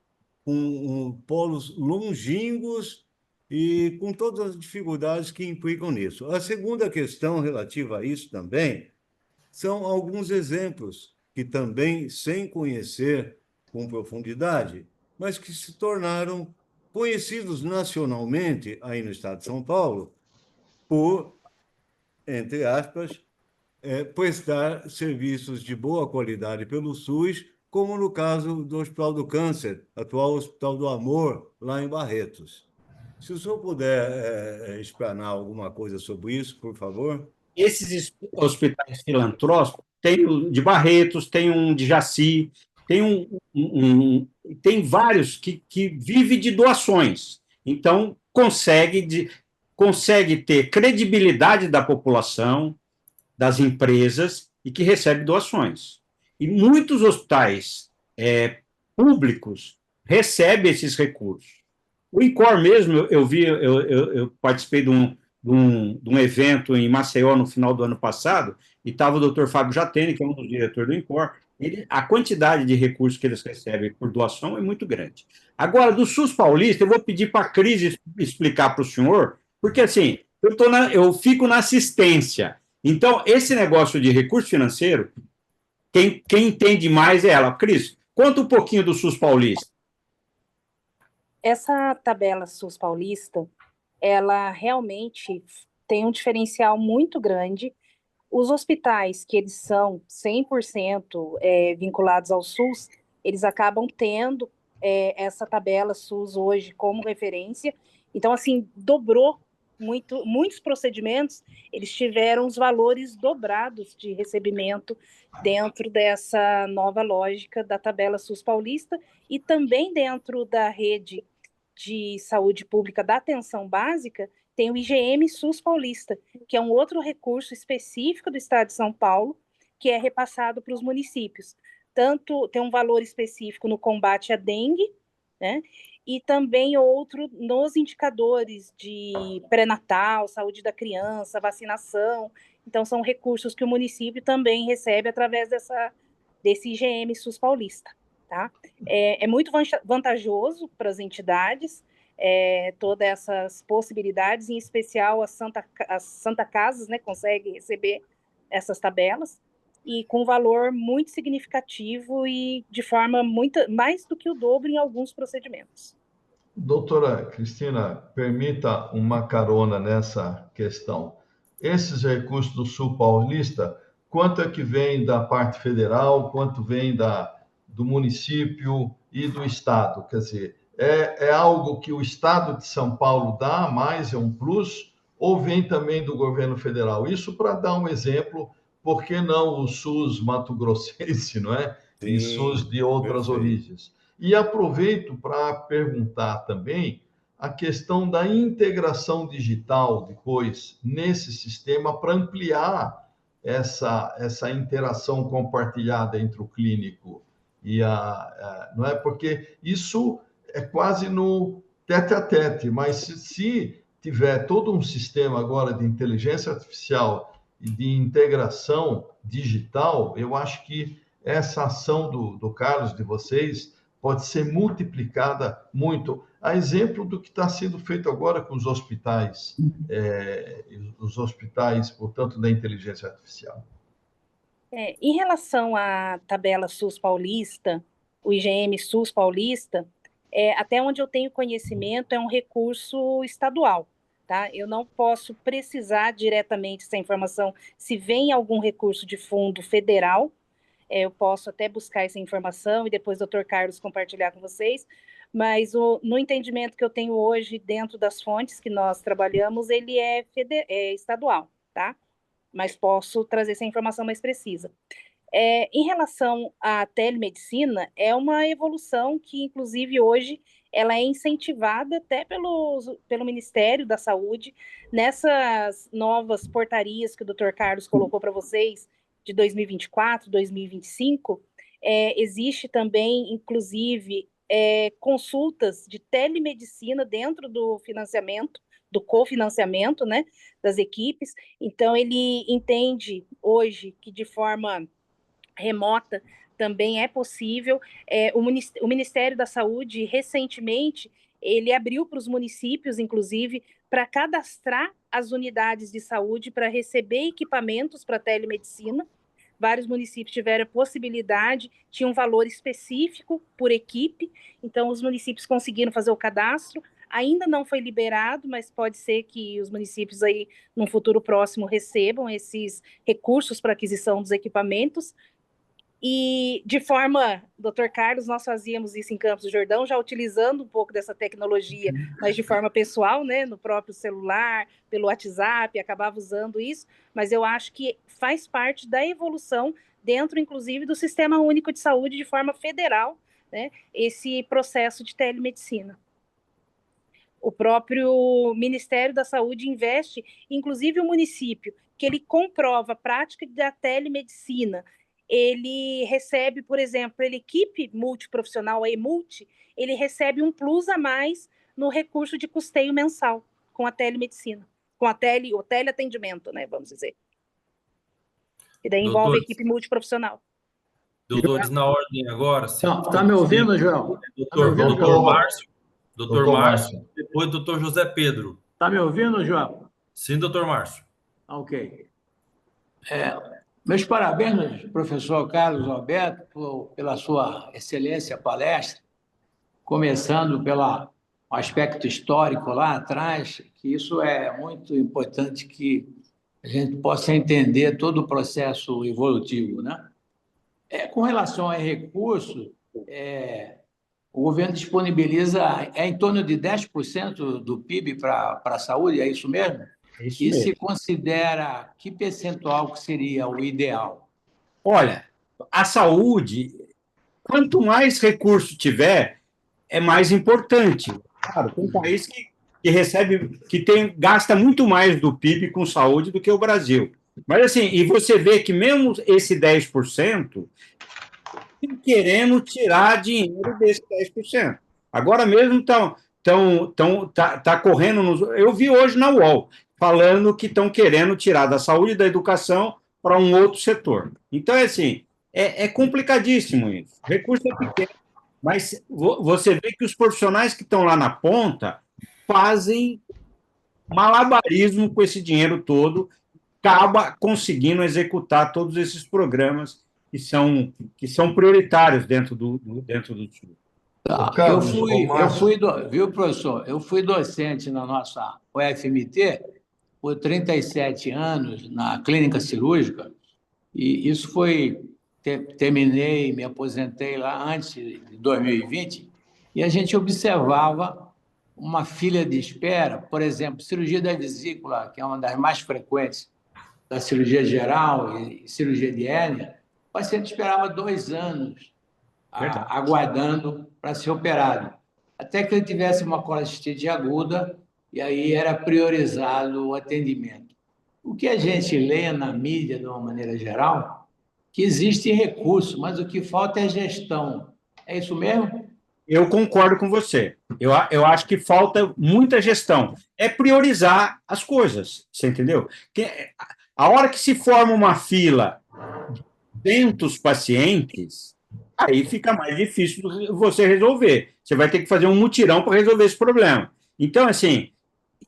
com polos longínquos e com todas as dificuldades que implicam nisso. A segunda questão relativa a isso também são alguns exemplos que também, sem conhecer com profundidade, mas que se tornaram conhecidos nacionalmente aí no estado de São Paulo por, entre aspas, prestar serviços de boa qualidade pelo SUS, como no caso do Hospital do Câncer, atual Hospital do Amor, lá em Barretos. Se o senhor puder explanar alguma coisa sobre isso, por favor. Esses hospitais filantrópicos, tem o de Barretos, tem um de Jaci, tem tem vários que vivem de doações. Então, consegue ter credibilidade da população, das empresas, e que recebe doações. E muitos hospitais públicos recebem esses recursos. O INCOR mesmo, eu participei de um evento em Maceió no final do ano passado, e estava o doutor Fábio Jatene, que é um dos diretores do INCOR. A quantidade de recursos que eles recebem por doação é muito grande. Agora, do SUS paulista, eu vou pedir para a Cris explicar para o senhor, porque assim, eu fico na assistência. Então, esse negócio de recurso financeiro, quem entende mais é ela. Cris, conta um pouquinho do SUS paulista. Essa tabela SUS paulista, ela realmente tem um diferencial muito grande. Os hospitais que eles são 100% vinculados ao SUS, eles acabam tendo essa tabela SUS hoje como referência. Então, assim, dobrou muitos procedimentos, eles tiveram os valores dobrados de recebimento dentro dessa nova lógica da tabela SUS paulista e também dentro da rede de saúde pública da atenção básica, tem o IGM SUS paulista, que é um outro recurso específico do estado de São Paulo, que é repassado para os municípios. Tanto tem um valor específico no combate à dengue, né? E também outro nos indicadores de pré-natal, saúde da criança, vacinação. Então, são recursos que o município também recebe através desse IGM SUS paulista. Tá? É muito vantajoso para as entidades, todas essas possibilidades, em especial as Santa Casas, né, conseguem receber essas tabelas, e com valor muito significativo e de forma mais do que o dobro em alguns procedimentos. Doutora Cristina, permita uma carona nessa questão. Esses recursos do Sul Paulista, quanto é que vem da parte federal, quanto vem do município e do estado? Quer dizer, é algo que o estado de São Paulo dá mais, é um plus, ou vem também do governo federal? Isso para dar um exemplo, por que não o SUS mato-grossense, não é? Sim, e SUS de outras perfeito. origens. E aproveito para perguntar também a questão da integração digital depois nesse sistema para ampliar essa interação compartilhada entre o clínico e não é? Porque isso é quase no tete-a-tete, mas se tiver todo um sistema agora de inteligência artificial e de integração digital, eu acho que essa ação do Carlos, de vocês, pode ser multiplicada muito. A exemplo do que está sendo feito agora com os hospitais, portanto, da inteligência artificial. Em relação à tabela SUS paulista, o IGM SUS paulista, até onde eu tenho conhecimento, é um recurso estadual, tá? Eu não posso precisar diretamente essa informação se vem algum recurso de fundo federal. Eu posso até buscar essa informação e depois o Dr. Carlos compartilhar com vocês, mas no entendimento que eu tenho hoje dentro das fontes que nós trabalhamos, ele é estadual, tá? Mas posso trazer essa informação mais precisa. Em relação à telemedicina, é uma evolução que, inclusive, hoje, ela é incentivada até pelo Ministério da Saúde, nessas novas portarias que o Dr. Carlos colocou para vocês, de 2024, 2025, existe também, inclusive, consultas de telemedicina dentro do financiamento, do cofinanciamento, né, das equipes. Então, ele entende hoje que de forma remota também é possível. O Ministério da Saúde, recentemente, ele abriu para os municípios, inclusive, para cadastrar as unidades de saúde para receber equipamentos para telemedicina. Vários municípios tiveram a possibilidade, tinha um valor específico por equipe, então os municípios conseguiram fazer o cadastro. Ainda não foi liberado, mas pode ser que os municípios aí, num futuro próximo, recebam esses recursos para aquisição dos equipamentos. E de forma, Dr. Carlos, nós fazíamos isso em Campos do Jordão, já utilizando um pouco dessa tecnologia, mas de forma pessoal, né, no próprio celular, pelo WhatsApp, acabava usando isso, mas eu acho que faz parte da evolução dentro, inclusive, do Sistema Único de Saúde de forma federal, né, esse processo de telemedicina. O próprio Ministério da Saúde investe, inclusive o município, que ele comprova a prática da telemedicina, ele recebe, por exemplo, a equipe multiprofissional, a EMULTI, ele recebe um plus a mais no recurso de custeio mensal com a telemedicina, com o teleatendimento, né, vamos dizer. E daí envolve a equipe multiprofissional. Doutores, na ordem agora. Está me ouvindo, João? Doutor Márcio. Doutor Márcio, depois doutor José Pedro. Está me ouvindo, João? Sim, doutor Márcio. Ok. Meus parabéns, professor Carlos Alberto, pela sua excelência palestra, começando pelo aspecto histórico lá atrás, que isso é muito importante que a gente possa entender todo o processo evolutivo, né? Com relação a recursos, o governo disponibiliza em torno de 10% do PIB para a saúde, é isso mesmo? E se considera que percentual que seria o ideal? Olha, a saúde, quanto mais recurso tiver, é mais importante. Claro, tem país que recebe, gasta muito mais do PIB com saúde do que o Brasil. Mas assim, e você vê que mesmo esse 10%, estão querendo tirar dinheiro desse 10%. Agora mesmo tá correndo. Eu vi hoje na UOL, falando que estão querendo tirar da saúde e da educação para um outro setor. Então, assim, é complicadíssimo isso. O recurso é pequeno, mas você vê que os profissionais que estão lá na ponta fazem malabarismo com esse dinheiro todo, acaba conseguindo executar todos esses programas que são prioritários dentro do SUS. Viu, professor? Eu fui docente na nossa UFMT por 37 anos na clínica cirúrgica, e isso terminei, me aposentei lá antes de 2020, e a gente observava uma fila de espera, por exemplo, cirurgia da vesícula, que é uma das mais frequentes da cirurgia geral e cirurgia de hérnia, o paciente esperava 2 anos aguardando para ser operado, até que ele tivesse uma colestite aguda, e aí era priorizado o atendimento. O que a gente lê na mídia, de uma maneira geral, que existe recurso, mas o que falta é gestão. É isso mesmo? Eu concordo com você. Eu acho que falta muita gestão. É priorizar as coisas, você entendeu? A hora que se forma uma fila de 200 pacientes, aí fica mais difícil você resolver. Você vai ter que fazer um mutirão para resolver esse problema. Então, assim,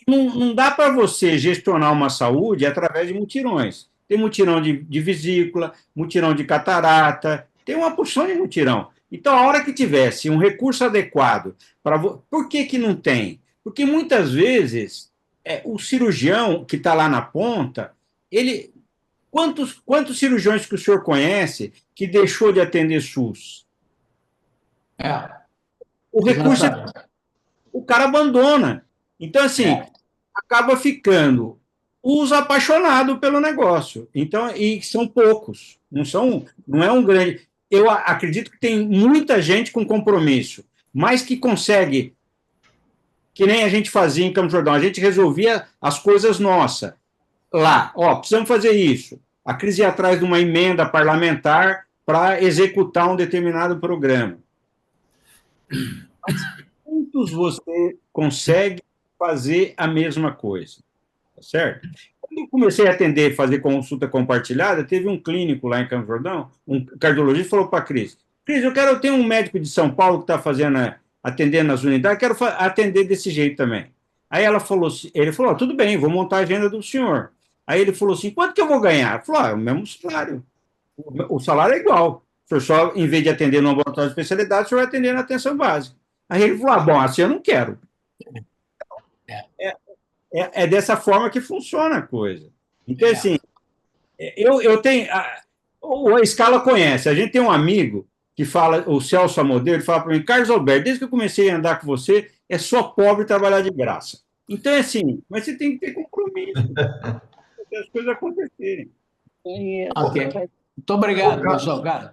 não dá para você gestionar uma saúde através de mutirões. Tem mutirão de vesícula, mutirão de catarata, tem uma porção de mutirão. Então, a hora que tivesse um recurso adequado para... Por que não tem? Porque muitas vezes o cirurgião que está lá na ponta, ele... Quantos cirurgiões que o senhor conhece que deixou de atender SUS? O recurso, o cara abandona. Então, assim, acaba ficando os apaixonados pelo negócio. Então, e são poucos, não é um grande... Eu acredito que tem muita gente com compromisso, mas que consegue, que nem a gente fazia em Campos do Jordão, a gente resolvia as coisas nossas. Lá, precisamos fazer isso. A crise ia atrás de uma emenda parlamentar para executar um determinado programa. Mas quantos você consegue fazer a mesma coisa? Tá certo? Quando eu comecei a atender, fazer consulta compartilhada, teve um clínico lá em Campos do Jordão, um cardiologista, falou para a Cris, eu tenho um médico de São Paulo que está atendendo nas unidades, quero atender desse jeito também. Aí ele falou, tudo bem, vou montar a agenda do senhor. Aí ele falou assim, quanto que eu vou ganhar? Eu falei, o mesmo salário. O salário é igual. O senhor só, em vez de atender no laboratório de especialidade, o senhor vai atender na atenção básica. Aí ele falou, bom, assim eu não quero. É dessa forma que funciona a coisa. Então, assim, eu tenho... A Scala conhece. A gente tem um amigo que fala, o Celso Amodeu, ele fala para mim, Carlos Alberto, desde que eu comecei a andar com você, é só pobre trabalhar de graça. Então, é assim, mas você tem que ter compromisso. As coisas acontecerem. Ok. Muito obrigado, professor Carlos.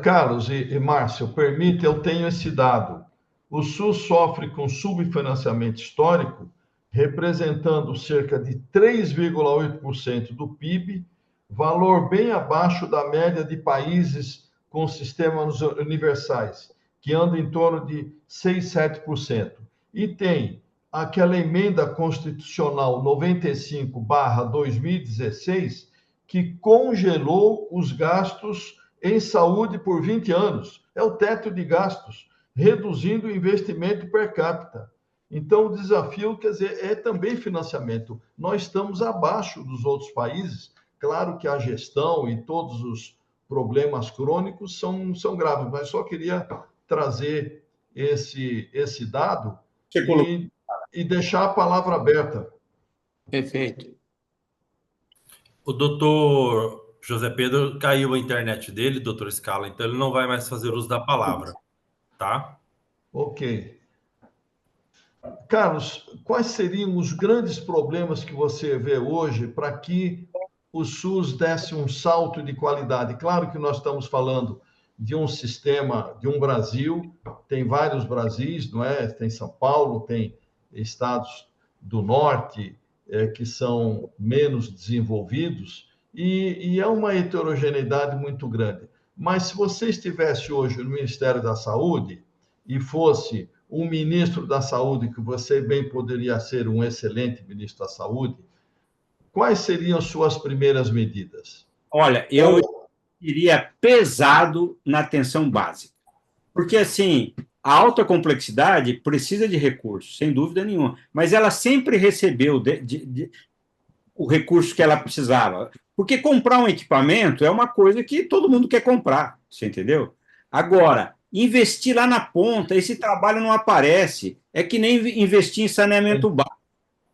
Carlos e Márcio, permite, eu tenho esse dado. O SUS sofre com subfinanciamento histórico, representando cerca de 3,8% do PIB, valor bem abaixo da média de países com sistemas universais, que andam em torno de 6, 7%. E tem aquela emenda constitucional 95/2016, que congelou os gastos em saúde por 20 anos. É o teto de gastos, reduzindo o investimento per capita. Então, o desafio, quer dizer, é também financiamento. Nós estamos abaixo dos outros países. Claro que a gestão e todos os problemas crônicos são graves, mas só queria trazer esse dado e deixar a palavra aberta. Perfeito. O doutor José Pedro caiu a internet dele, doutor Scala, então ele não vai mais fazer uso da palavra, tá? Ok. Carlos, quais seriam os grandes problemas que você vê hoje para que o SUS desse um salto de qualidade? Claro que nós estamos falando de um sistema, de um Brasil, tem vários Brasis, não é? Tem São Paulo, tem estados do norte que são menos desenvolvidos e é uma heterogeneidade muito grande. Mas se você estivesse hoje no Ministério da Saúde e fosse um ministro da Saúde, que você bem poderia ser um excelente ministro da Saúde, quais seriam suas primeiras medidas? Olha, eu iria pesado na atenção básica. Porque, assim, a alta complexidade precisa de recursos, sem dúvida nenhuma, mas ela sempre recebeu o recurso que ela precisava. Porque comprar um equipamento é uma coisa que todo mundo quer comprar, você entendeu? Agora, investir lá na ponta, esse trabalho não aparece. É que nem investir em saneamento básico.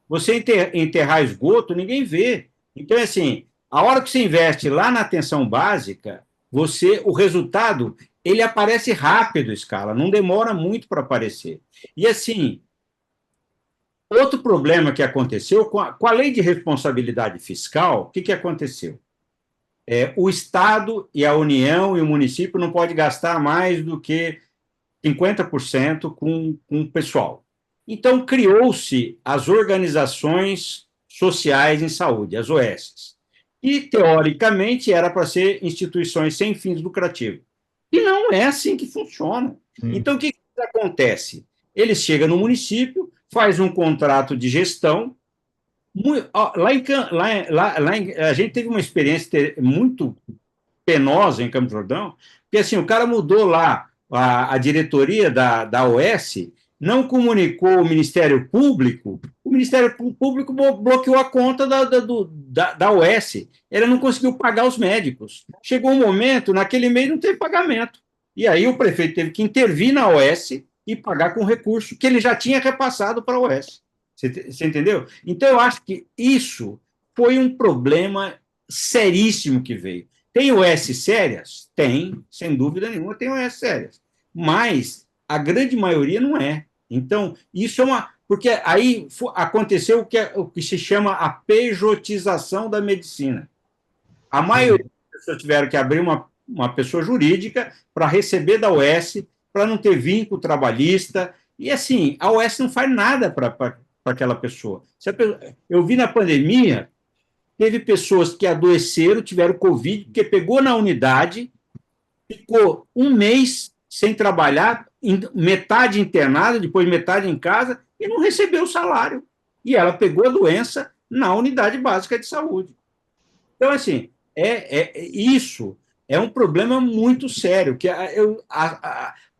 Você enterrar esgoto, ninguém vê. Então, assim, a hora que você investe lá na atenção básica, o resultado, ele aparece rápido, Scala, não demora muito para aparecer. E, assim, outro problema que aconteceu, com a lei de responsabilidade fiscal, o que aconteceu? O Estado e a União e o município não podem gastar mais do que 50% com o pessoal. Então, criou-se as organizações sociais em saúde, as OS, e, teoricamente, era para ser instituições sem fins lucrativos. E não é assim que funciona. Então, o que acontece? Eles chegam no município, faz um contrato de gestão. A gente teve uma experiência muito penosa em Campos do Jordão, Porque assim, o cara mudou lá a diretoria da OS, não comunicou o Ministério Público, o Ministério Público bloqueou a conta da OS. Ela não conseguiu pagar os médicos. Chegou um momento, naquele mês não teve pagamento. E aí o prefeito teve que intervir na OS e pagar com recurso que ele já tinha repassado para a OS. Você entendeu? Então, eu acho que isso foi um problema seríssimo que veio. Tem OS sérias? Tem, sem dúvida nenhuma, tem OS sérias. Mas a grande maioria não é. Então, isso é uma. Porque aí aconteceu o que se chama a pejotização da medicina. A maioria das pessoas tiveram que abrir uma pessoa jurídica para receber da OS, para não ter vínculo trabalhista. E, assim, a OS não faz nada para aquela pessoa. Eu vi na pandemia, teve pessoas que adoeceram, tiveram Covid, porque pegou na unidade, ficou um mês sem trabalhar, metade internada, depois metade em casa, e não recebeu o salário. E ela pegou a doença na unidade básica de saúde. Então, assim, isso é um problema muito sério, que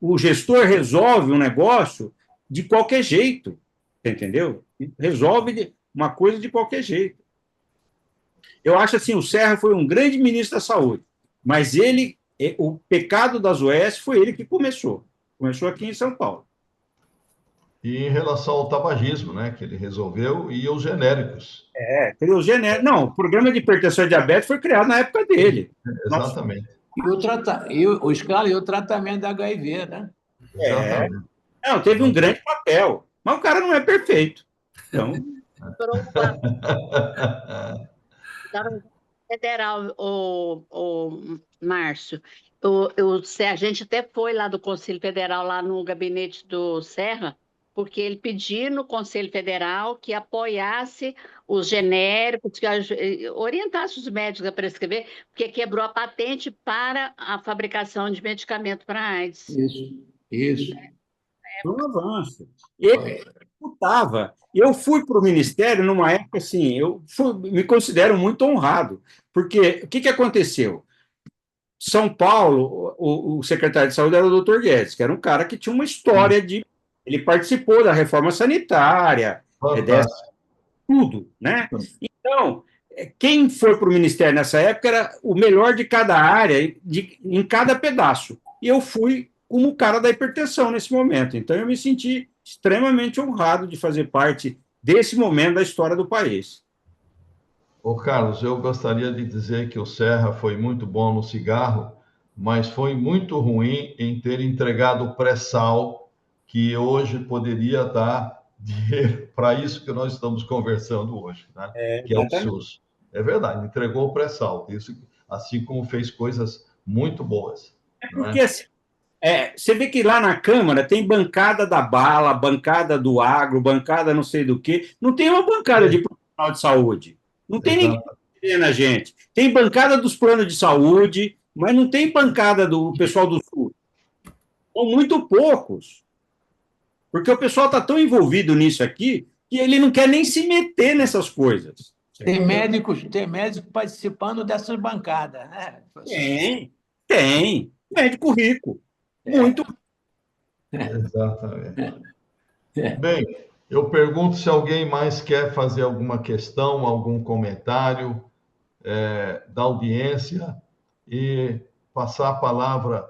o gestor resolve um negócio de qualquer jeito, entendeu? Resolve uma coisa de qualquer jeito. Eu acho assim, o Serra foi um grande ministro da Saúde, mas o pecado das OS foi ele que começou. Começou aqui em São Paulo. E em relação ao tabagismo, né, que ele resolveu, e os genéricos. Criou o genérico. Não, o programa de hipertensão e diabetes foi criado na época dele. Exatamente. O Scala e o tratamento da HIV, né? Exatamente. Não, teve um grande papel, mas o cara não é perfeito. Então, federal, o Márcio, a gente até foi lá do Conselho Federal, lá no gabinete do Serra, porque ele pediu no Conselho Federal que apoiasse os genéricos, que orientasse os médicos a prescrever, porque quebrou a patente para a fabricação de medicamento para AIDS. Isso. foi um avanço. Ele disputava. Eu fui para o Ministério numa época assim, me considero muito honrado, porque o que aconteceu? São Paulo, o secretário de saúde era o doutor Guedes, que era um cara que tinha uma história de. Ele participou da reforma sanitária, tudo, né? Então, quem foi para o Ministério nessa época era o melhor de cada área, em cada pedaço. E eu fui como o cara da hipertensão nesse momento. Então, eu me senti extremamente honrado de fazer parte desse momento da história do país. Ô, Carlos, eu gostaria de dizer que o Serra foi muito bom no cigarro, mas foi muito ruim em ter entregado o pré-sal, que hoje poderia dar dinheiro para isso que nós estamos conversando hoje, né? Que é o SUS. É verdade, entregou o pré-sal, isso, assim como fez coisas muito boas. Porque assim, você vê que lá na Câmara tem bancada da bala, bancada do agro, bancada não sei do quê. Não tem uma bancada de profissional de saúde. Não tem ninguém na gente. Tem bancada dos planos de saúde, mas não tem bancada do pessoal do Sul. São muito poucos. Porque o pessoal está tão envolvido nisso aqui que ele não quer nem se meter nessas coisas. Tem médicos participando dessas bancadas, né? Tem. Médico rico. Muito. Exatamente. Bem, eu pergunto se alguém mais quer fazer alguma questão, algum comentário da audiência e passar a palavra,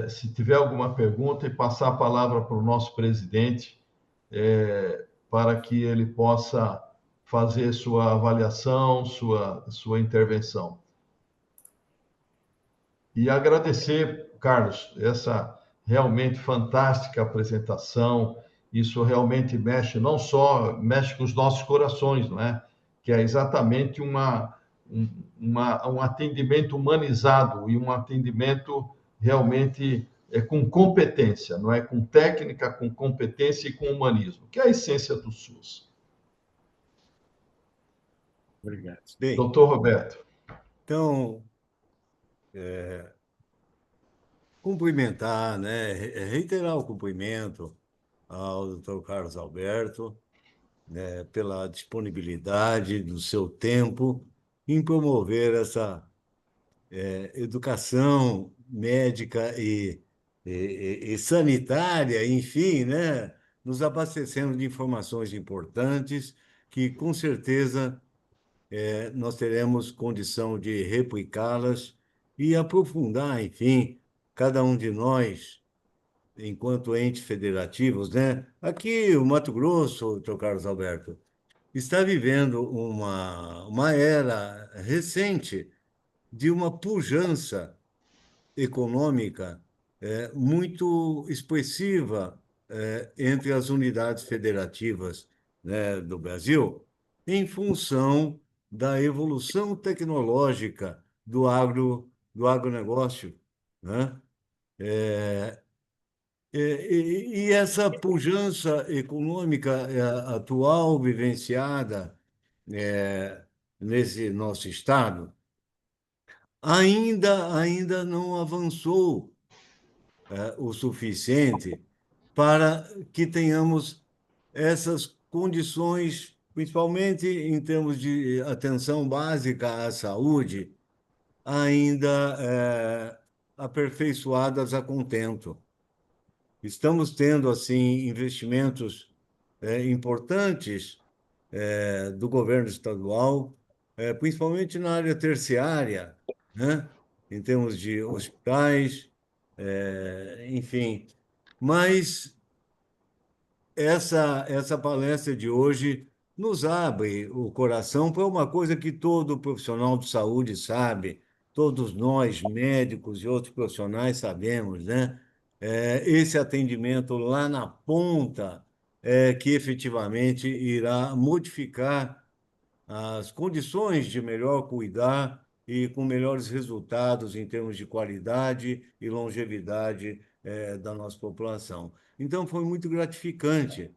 se tiver alguma pergunta, e passar a palavra para o nosso presidente, para que ele possa fazer sua avaliação, sua intervenção. E agradecer, Carlos, essa realmente fantástica apresentação. Isso realmente mexe, mexe com os nossos corações, não é? Que é exatamente um atendimento humanizado e um atendimento realmente com competência, não é? Com técnica, com competência e com humanismo, que é a essência do SUS. Obrigado. Bem, doutor Roberto. Então, cumprimentar, né? Reiterar o cumprimento ao doutor Carlos Alberto, né, pela disponibilidade do seu tempo em promover essa educação médica e sanitária, enfim, né? Nos abastecendo de informações importantes que, com certeza, nós teremos condição de replicá-las e aprofundar, enfim, cada um de nós, enquanto entes federativos, né? Aqui, o Mato Grosso, doutor Carlos Alberto, está vivendo uma era recente de uma pujança econômica muito expressiva entre as unidades federativas, né, do Brasil, em função da evolução tecnológica do agronegócio, né? E essa pujança econômica atual, vivenciada nesse nosso estado, ainda não avançou o suficiente para que tenhamos essas condições, principalmente em termos de atenção básica à saúde, ainda aperfeiçoadas a contento. Estamos tendo, assim, investimentos importantes do governo estadual, principalmente na área terciária, né? Em termos de hospitais, enfim. Mas essa palestra de hoje nos abre o coração para uma coisa que todo profissional de saúde sabe, todos nós, médicos e outros profissionais, sabemos, né? Esse atendimento lá na ponta que efetivamente irá modificar as condições de melhor cuidar e com melhores resultados em termos de qualidade e longevidade da nossa população. Então, foi muito gratificante.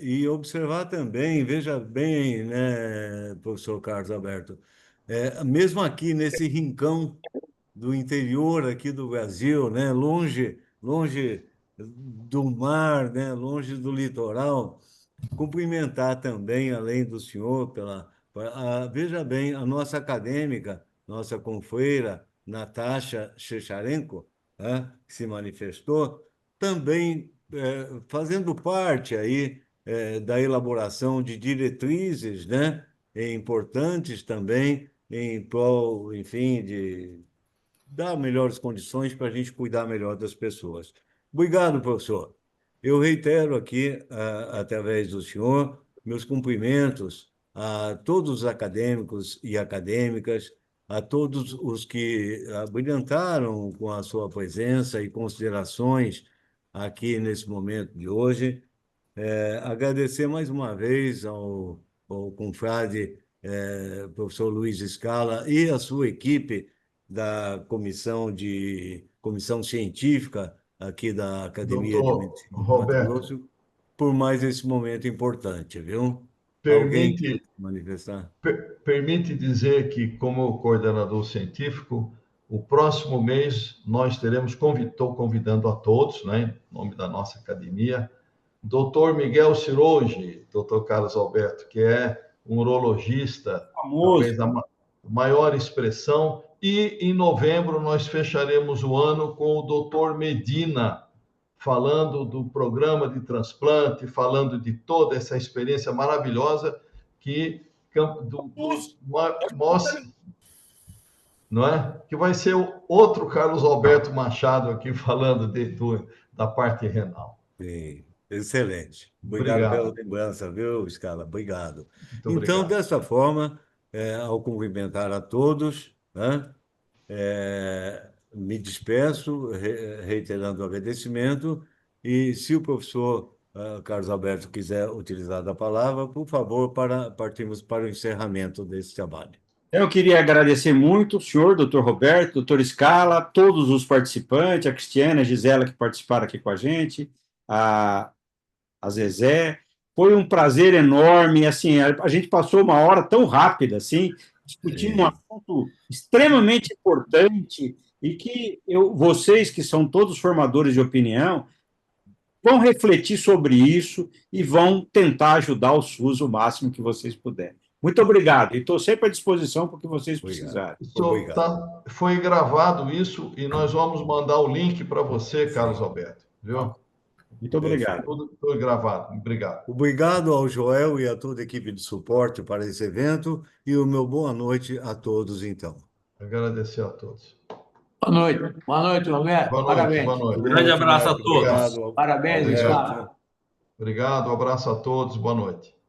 E observar também, veja bem, né, professor Carlos Alberto, mesmo aqui nesse rincão do interior aqui do Brasil, né, longe do mar, né, longe do litoral, cumprimentar também, além do senhor, veja bem, a nossa acadêmica, nossa confreira, Natasha Shecharenko, né, que se manifestou, também fazendo parte aí da elaboração de diretrizes, né, importantes também em prol, enfim, de dar melhores condições para a gente cuidar melhor das pessoas. Obrigado, professor. Eu reitero aqui, através do senhor, meus cumprimentos a todos os acadêmicos e acadêmicas, a todos os que brilhantaram com a sua presença e considerações aqui nesse momento de hoje. Agradecer mais uma vez ao confrade professor Luiz Scala e a sua equipe da comissão científica aqui da Academia de Medicina do Mato Grosso, por mais esse momento importante, viu? Alguém quer se manifestar? Permite dizer que, como coordenador científico, o próximo mês nós estou convidando a todos, né, em nome da nossa academia, Dr. Miguel Cirogi, Dr. Carlos Alberto, que é um urologista, talvez a maior expressão, e em novembro nós fecharemos o ano com o Dr. Medina, falando do programa de transplante, falando de toda essa experiência maravilhosa que mostra, não é? Que vai ser o outro Carlos Alberto Machado aqui falando da parte renal. Sim, excelente. Obrigado pela lembrança, viu, Scala? Obrigado. Então, dessa forma, ao cumprimentar a todos, né, me despeço, reiterando o agradecimento, e se o professor Carlos Alberto quiser utilizar da palavra, por favor, partimos para o encerramento desse trabalho. Eu queria agradecer muito o senhor, doutor Roberto, doutor Scala, todos os participantes, a Cristiana, a Gisela, que participaram aqui com a gente, a Zezé. Foi um prazer enorme, assim, a gente passou uma hora tão rápida, assim, discutindo um assunto extremamente importante e que vocês, que são todos formadores de opinião, vão refletir sobre isso e vão tentar ajudar o SUS o máximo que vocês puderem. Muito obrigado. E estou sempre à disposição para o que vocês Obrigado. precisarem. Obrigado. Foi gravado isso e nós vamos mandar o link para você, Carlos Alberto. Viu? Muito obrigado. Tudo foi gravado. Obrigado. Obrigado ao Joel e a toda a equipe de suporte para esse evento e o meu boa noite a todos, então. Agradecer a todos. Boa noite, Roberto. Boa noite, Parabéns. boa noite. Um grande abraço a Marco. todos. Obrigado. Parabéns, Alberto. Gustavo. Obrigado, um abraço a todos, boa noite.